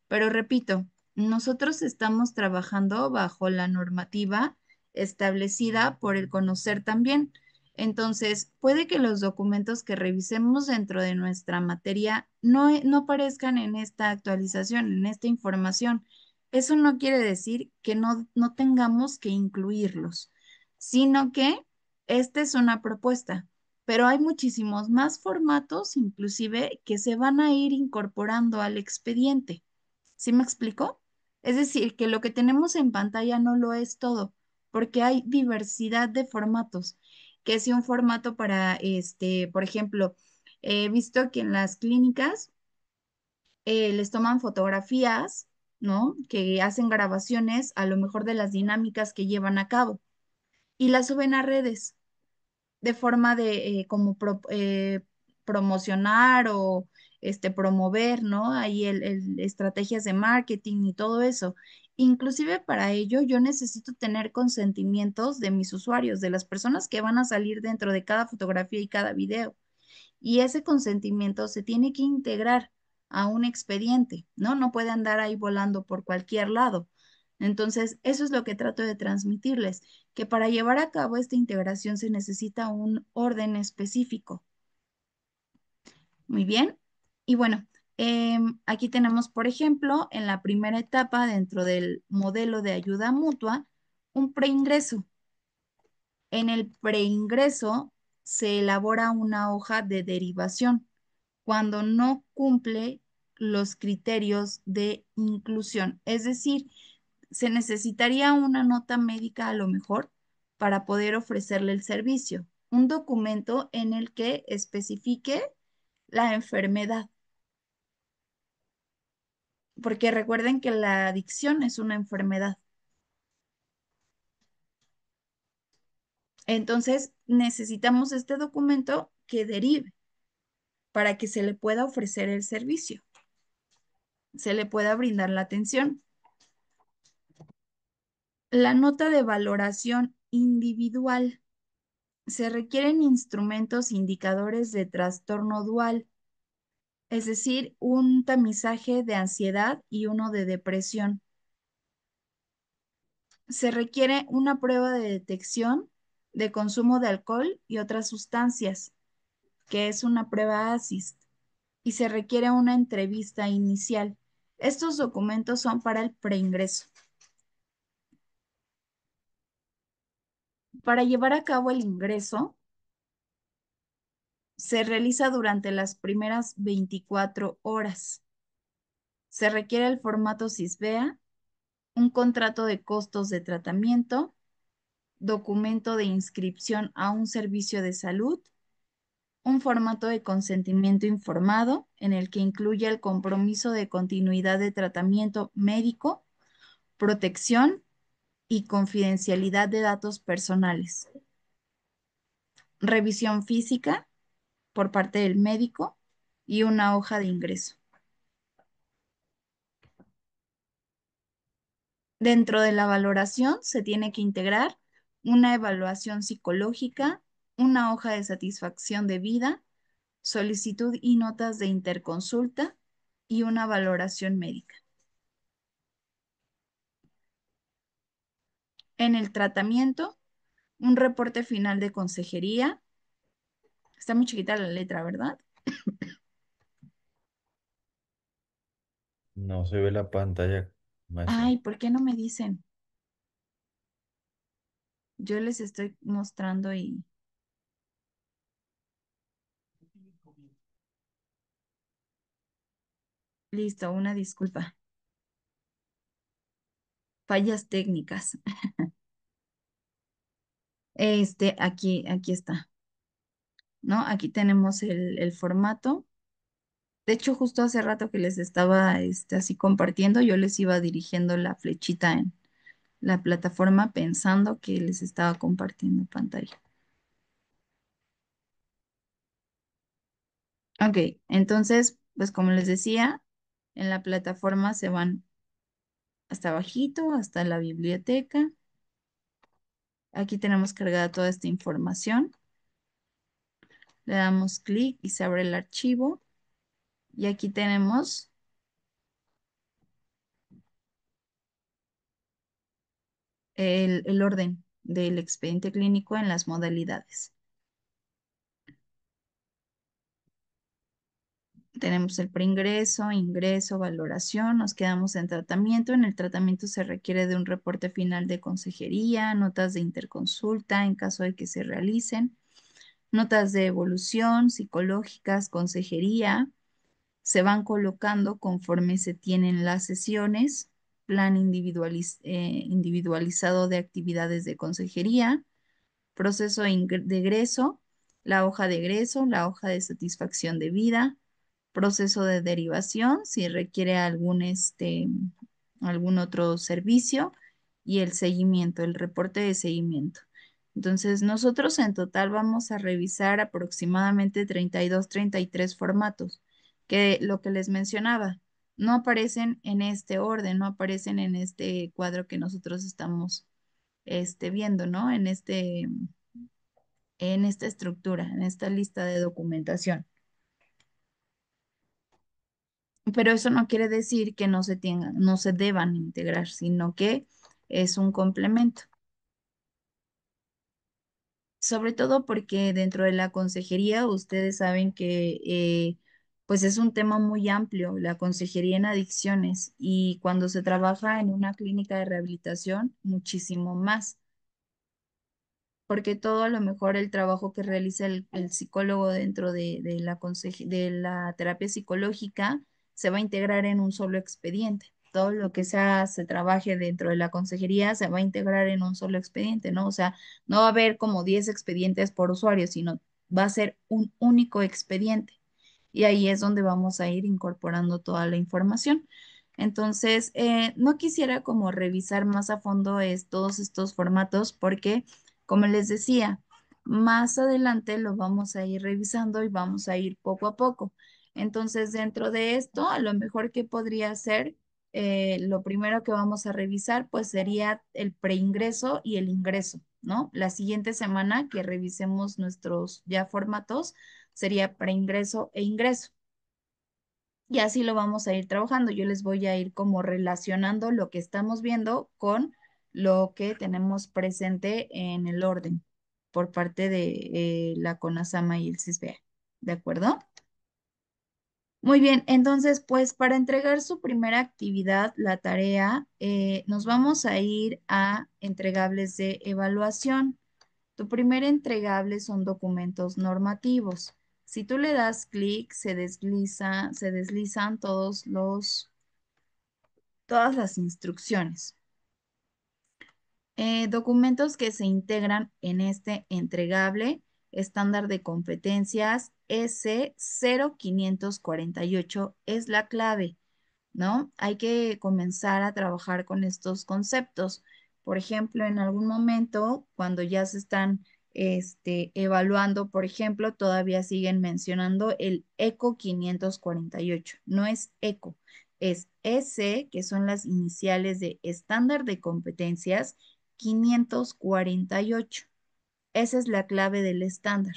Pero repito, nosotros estamos trabajando bajo la normativa establecida por el conocer también. Entonces, puede que los documentos que revisemos dentro de nuestra materia no aparezcan en esta actualización, en esta información. Eso no quiere decir que no tengamos que incluirlos, sino que esta es una propuesta, pero hay muchísimos más formatos, inclusive, que se van a ir incorporando al expediente. ¿Sí me explico? Es decir, que lo que tenemos en pantalla no lo es todo, porque hay diversidad de formatos, que si un formato para, por ejemplo, he visto que en las clínicas les toman fotografías, ¿no? Que hacen grabaciones a lo mejor de las dinámicas que llevan a cabo y las suben a redes de forma de promocionar o promover, ¿no? Ahí estrategias de marketing y todo eso. Inclusive para ello yo necesito tener consentimientos de mis usuarios, de las personas que van a salir dentro de cada fotografía y cada video. Y ese consentimiento se tiene que integrar a un expediente, ¿no? No puede andar ahí volando por cualquier lado. Entonces, eso es lo que trato de transmitirles, que para llevar a cabo esta integración se necesita un orden específico. Muy bien. Y bueno, aquí tenemos, por ejemplo, en la primera etapa dentro del modelo de ayuda mutua, un preingreso. En el preingreso se elabora una hoja de derivación cuando no cumple los criterios de inclusión. Es decir, se necesitaría una nota médica a lo mejor para poder ofrecerle el servicio, un documento en el que especifique la enfermedad, porque recuerden que la adicción es una enfermedad. Entonces, necesitamos este documento que derive para que se le pueda ofrecer el servicio, se le pueda brindar la atención. La nota de valoración individual. Se requieren instrumentos indicadores de trastorno dual, es decir, un tamizaje de ansiedad y uno de depresión. Se requiere una prueba de detección de consumo de alcohol y otras sustancias, que es una prueba ASIST, y se requiere una entrevista inicial. Estos documentos son para el preingreso. Para llevar a cabo el ingreso, se realiza durante las primeras 24 horas. Se requiere el formato SISBEA, un contrato de costos de tratamiento, documento de inscripción a un servicio de salud un formato de consentimiento informado en el que incluye el compromiso de continuidad de tratamiento médico, protección y confidencialidad de datos personales, revisión física por parte del médico y una hoja de ingreso. Dentro de la valoración se tiene que integrar una evaluación psicológica, una hoja de satisfacción de vida, solicitud y notas de interconsulta y una valoración médica. En el tratamiento, un reporte final de consejería. Está muy chiquita la letra, ¿verdad? No se ve la pantalla, maestra. Ay, ¿por qué no me dicen? Yo les estoy mostrando y listo, una disculpa. Fallas técnicas. Aquí está, ¿no? Aquí tenemos el formato. De hecho, justo hace rato que les estaba así compartiendo, yo les iba dirigiendo la flechita en la plataforma pensando que les estaba compartiendo pantalla. Ok, entonces, pues como les decía, en la plataforma se van hasta abajito, hasta la biblioteca. Aquí tenemos cargada toda esta información. Le damos clic y se abre el archivo. Y aquí tenemos el orden del expediente clínico en las modalidades. Tenemos el preingreso, ingreso, valoración, nos quedamos en tratamiento. En el tratamiento se requiere de un reporte final de consejería, notas de interconsulta en caso de que se realicen, notas de evolución psicológicas, consejería, se van colocando conforme se tienen las sesiones, plan individualizado de actividades de consejería, proceso de egreso, la hoja de egreso, la hoja de satisfacción de vida, proceso de derivación, si requiere algún otro servicio, y el seguimiento, el reporte de seguimiento. Entonces, nosotros en total vamos a revisar aproximadamente 32, 33 formatos, que lo que les mencionaba, no aparecen en este orden, no aparecen en este cuadro que nosotros estamos viendo, ¿no? En esta estructura, en esta lista de documentación. Pero eso no quiere decir que no se deban integrar, sino que es un complemento. Sobre todo porque dentro de la consejería ustedes saben que pues es un tema muy amplio, la consejería en adicciones, y cuando se trabaja en una clínica de rehabilitación, muchísimo más, porque todo a lo mejor el trabajo que realiza el psicólogo dentro de la terapia psicológica se va a integrar en un solo expediente. Todo lo que se trabaje dentro de la consejería se va a integrar en un solo expediente, ¿no? O sea, no va a haber como 10 expedientes por usuario, sino va a ser un único expediente. Y ahí es donde vamos a ir incorporando toda la información. Entonces, no quisiera como revisar más a fondo todos estos formatos porque, como les decía, más adelante lo vamos a ir revisando y vamos a ir poco a poco. Entonces, dentro de esto, a lo mejor que podría ser, lo primero que vamos a revisar, pues sería el preingreso y el ingreso, ¿no? La siguiente semana que revisemos nuestros ya formatos sería preingreso e ingreso. Y así lo vamos a ir trabajando. Yo les voy a ir como relacionando lo que estamos viendo con lo que tenemos presente en el orden por parte de la CONASAMA y el CISBEA. ¿De acuerdo? Muy bien, entonces, pues para entregar su primera actividad, la tarea, nos vamos a ir a entregables de evaluación. Tu primer entregable son documentos normativos. Si tú le das clic, se deslizan todas las instrucciones. Documentos que se integran en este entregable estándar de competencias S0548 es la clave, ¿no? Hay que comenzar a trabajar con estos conceptos. Por ejemplo, en algún momento, cuando ya se están evaluando, por ejemplo, todavía siguen mencionando el ECO 548. No es ECO, es S, que son las iniciales de estándar de competencias 548. Esa es la clave del estándar.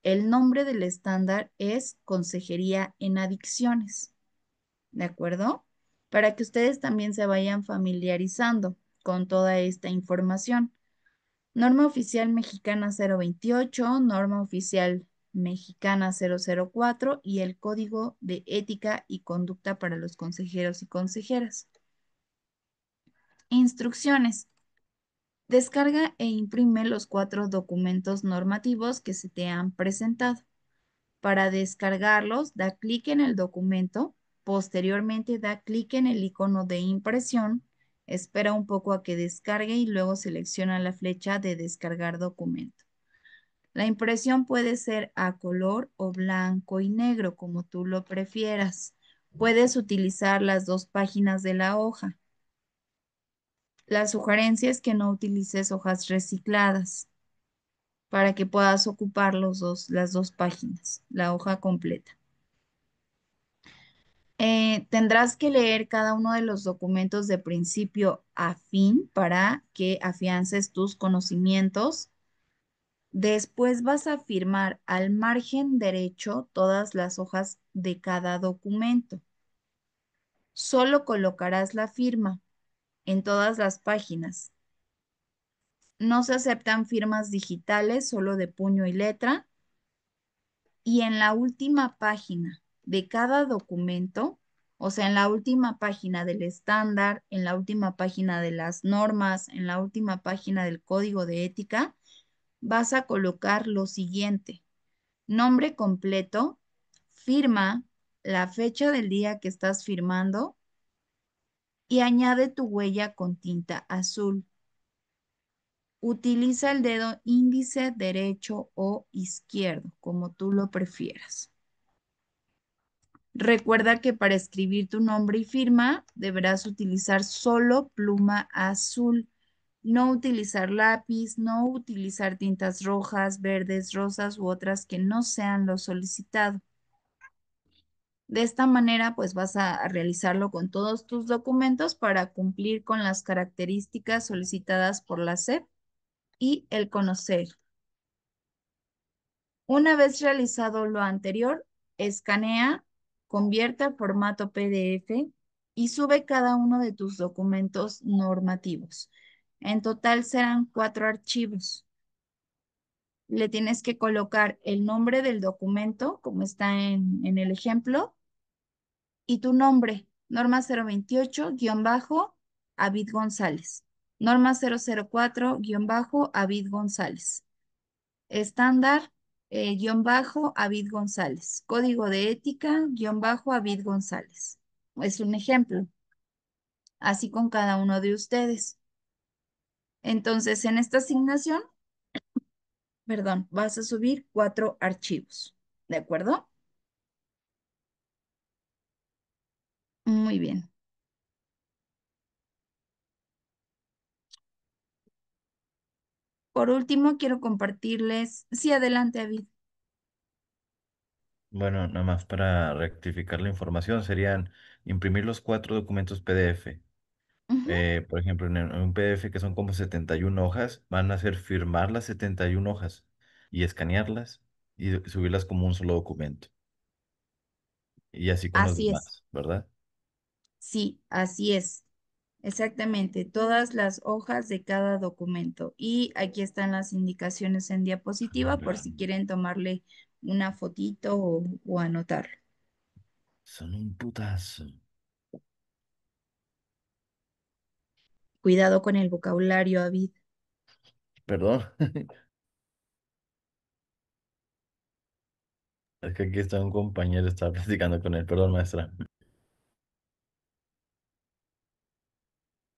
El nombre del estándar es Consejería en Adicciones. ¿De acuerdo? Para que ustedes también se vayan familiarizando con toda esta información. Norma oficial mexicana 028, norma oficial mexicana 004 y el código de ética y conducta para los consejeros y consejeras. Instrucciones. Descarga e imprime los 4 documentos normativos que se te han presentado. Para descargarlos, da clic en el documento, posteriormente da clic en el icono de impresión, espera un poco a que descargue y luego selecciona la flecha de descargar documento. La impresión puede ser a color o blanco y negro, como tú lo prefieras. Puedes utilizar las 2 páginas de la hoja. La sugerencia es que no utilices hojas recicladas para que puedas ocupar las 2 páginas, la hoja completa. Tendrás que leer cada uno de los documentos de principio a fin para que afiances tus conocimientos. Después vas a firmar al margen derecho todas las hojas de cada documento. Solo colocarás la firma en todas las páginas. No se aceptan firmas digitales, solo de puño y letra. Y en la última página de cada documento, o sea, en la última página del estándar, en la última página de las normas, en la última página del código de ética, vas a colocar lo siguiente: nombre completo, firma, la fecha del día que estás firmando y añade tu huella con tinta azul. Utiliza el dedo índice derecho o izquierdo, como tú lo prefieras. Recuerda que para escribir tu nombre y firma deberás utilizar solo pluma azul, no utilizar lápiz, no utilizar tintas rojas, verdes, rosas u otras que no sean lo solicitado. De esta manera, pues vas a realizarlo con todos tus documentos para cumplir con las características solicitadas por la SEP y el conocer. Una vez realizado lo anterior, escanea, convierte al formato PDF y sube cada uno de tus documentos normativos. En total serán 4 archivos. Le tienes que colocar el nombre del documento, como está en el ejemplo, y tu nombre, norma 028-Avid González, norma 004-Avid González. Estándar, Avid González. Código de ética, Avid González. Es un ejemplo. Así con cada uno de ustedes. Entonces, en esta asignación, perdón, vas a subir 4 archivos. ¿De acuerdo? Muy bien. Por último, quiero compartirles. Sí, adelante, Avid. Bueno, nada más para rectificar la información, serían imprimir los 4 documentos PDF. Ujú. Por ejemplo, en un PDF que son como 71 hojas, van a hacer firmar las 71 hojas y escanearlas y subirlas como un solo documento. Y así con los Así es. demás, ¿verdad? Sí, así es. Exactamente, todas las hojas de cada documento. Y aquí están las indicaciones en diapositiva por si quieren tomarle una fotito o anotarlo. Son un putazo. Cuidado con el vocabulario, Avid. Perdón. Es que aquí está un compañero, estaba platicando con él. Perdón, maestra.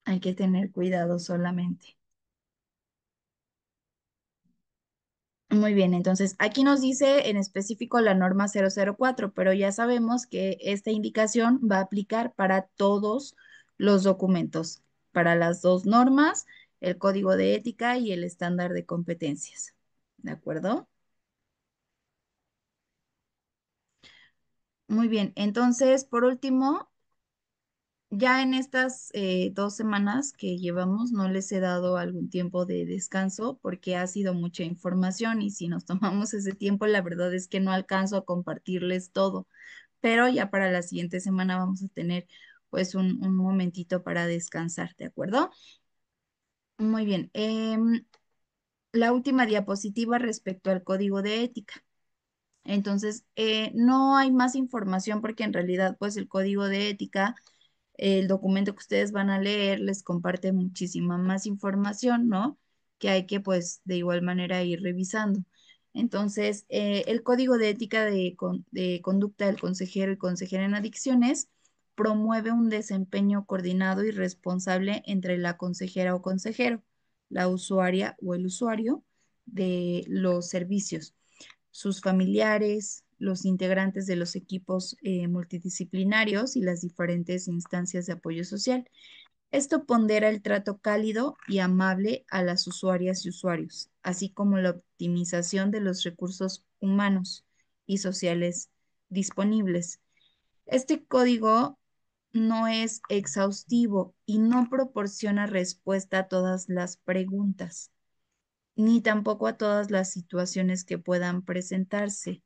Hay que tener cuidado solamente. Muy bien, entonces aquí nos dice en específico la norma 004, pero ya sabemos que esta indicación va a aplicar para todos los documentos, para las dos normas, el código de ética y el estándar de competencias. ¿De acuerdo? Muy bien, entonces por último, ya en estas 2 semanas que llevamos, no les he dado algún tiempo de descanso porque ha sido mucha información y si nos tomamos ese tiempo, la verdad es que no alcanzo a compartirles todo, pero ya para la siguiente semana vamos a tener pues un momentito para descansar, ¿de acuerdo? Muy bien. La última diapositiva respecto al código de ética. Entonces, no hay más información porque en realidad pues el código de ética, el documento que ustedes van a leer les comparte muchísima más información, ¿no? Que hay que, pues, de igual manera ir revisando. Entonces, el código de ética de conducta del consejero y consejera en adicciones promueve un desempeño coordinado y responsable entre la consejera o consejero, la usuaria o el usuario de los servicios, sus familiares, los integrantes de los equipos multidisciplinarios y las diferentes instancias de apoyo social. Esto pondera el trato cálido y amable a las usuarias y usuarios, así como la optimización de los recursos humanos y sociales disponibles. Este código no es exhaustivo y no proporciona respuesta a todas las preguntas, ni tampoco a todas las situaciones que puedan presentarse,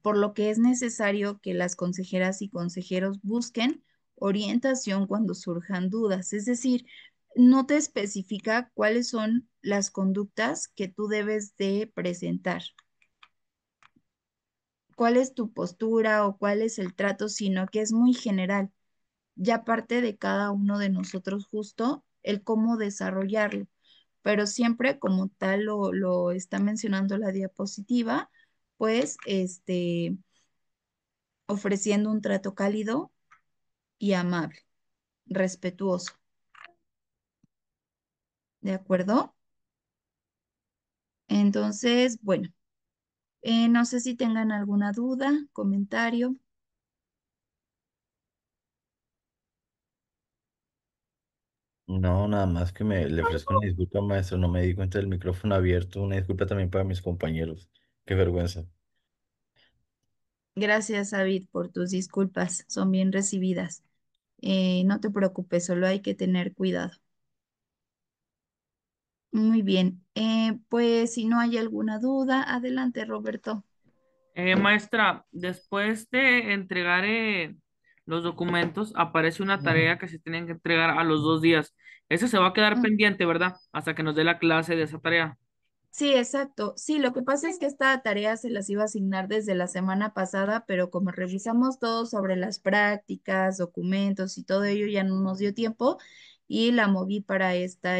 por lo que es necesario que las consejeras y consejeros busquen orientación cuando surjan dudas. Es decir, no te especifica cuáles son las conductas que tú debes de presentar, cuál es tu postura o cuál es el trato, sino que es muy general. Ya parte de cada uno de nosotros justo el cómo desarrollarlo, pero siempre como tal lo está mencionando la diapositiva, pues ofreciendo un trato cálido y amable, respetuoso, ¿de acuerdo? Entonces, bueno, no sé si tengan alguna duda, comentario. No, nada más que le ofrezco una disculpa, maestro. No me di cuenta del micrófono abierto. Una disculpa también para mis compañeros. Qué vergüenza. Gracias, David, por tus disculpas, son bien recibidas. No te preocupes, solo hay que tener cuidado. Muy bien, pues si no hay alguna duda, adelante, Roberto. Maestra, después de entregar los documentos, aparece una tarea que se tienen que entregar a los 2 días. Eso se va a quedar pendiente, ¿verdad? Hasta que nos dé la clase de esa tarea. Sí, exacto. Sí, lo que pasa es que esta tarea se las iba a asignar desde la semana pasada, pero como revisamos todo sobre las prácticas, documentos y todo ello, ya no nos dio tiempo y la moví para esta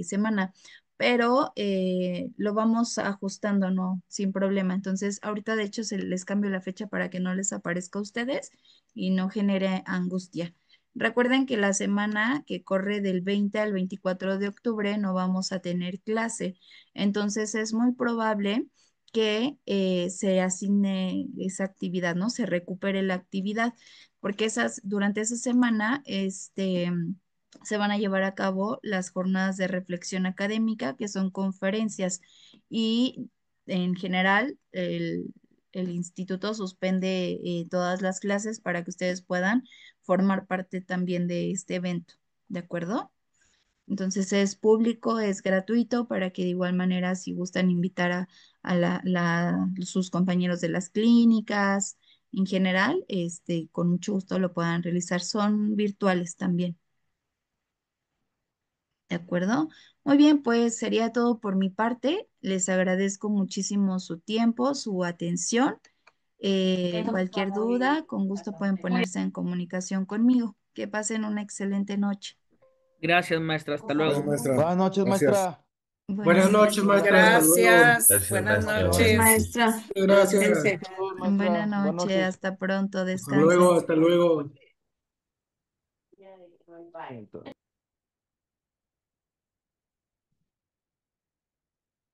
semana. Pero lo vamos ajustando, ¿no? Sin problema. Entonces, ahorita de hecho se les cambio la fecha para que no les aparezca a ustedes y no genere angustia. Recuerden que la semana que corre del 20 al 24 de octubre no vamos a tener clase. Entonces es muy probable que se asigne esa actividad, ¿no? Se recupere la actividad, porque durante esa semana se van a llevar a cabo las jornadas de reflexión académica, que son conferencias, y en general el instituto suspende todas las clases para que ustedes puedan formar parte también de este evento, ¿de acuerdo? Entonces es público, es gratuito para que de igual manera si gustan invitar a sus compañeros de las clínicas, en general, con mucho gusto lo puedan realizar. Son virtuales también, ¿de acuerdo? Muy bien, pues sería todo por mi parte. Les agradezco muchísimo su tiempo, su atención. Cualquier duda, con gusto pueden ponerse en comunicación conmigo. Que pasen una excelente noche. Gracias, maestra. Hasta Gracias, luego. maestra. Buenas noches, Gracias. maestra. Buenas noches, maestra. Hasta luego. Gracias. Gracias, Buenas maestra. Gracias, Buenas noches. noches. maestra. Gracias. Cuídense. Saludos, Buenas maestra. Buenas noches, noches. hasta pronto, Hasta luego, descansen. hasta luego.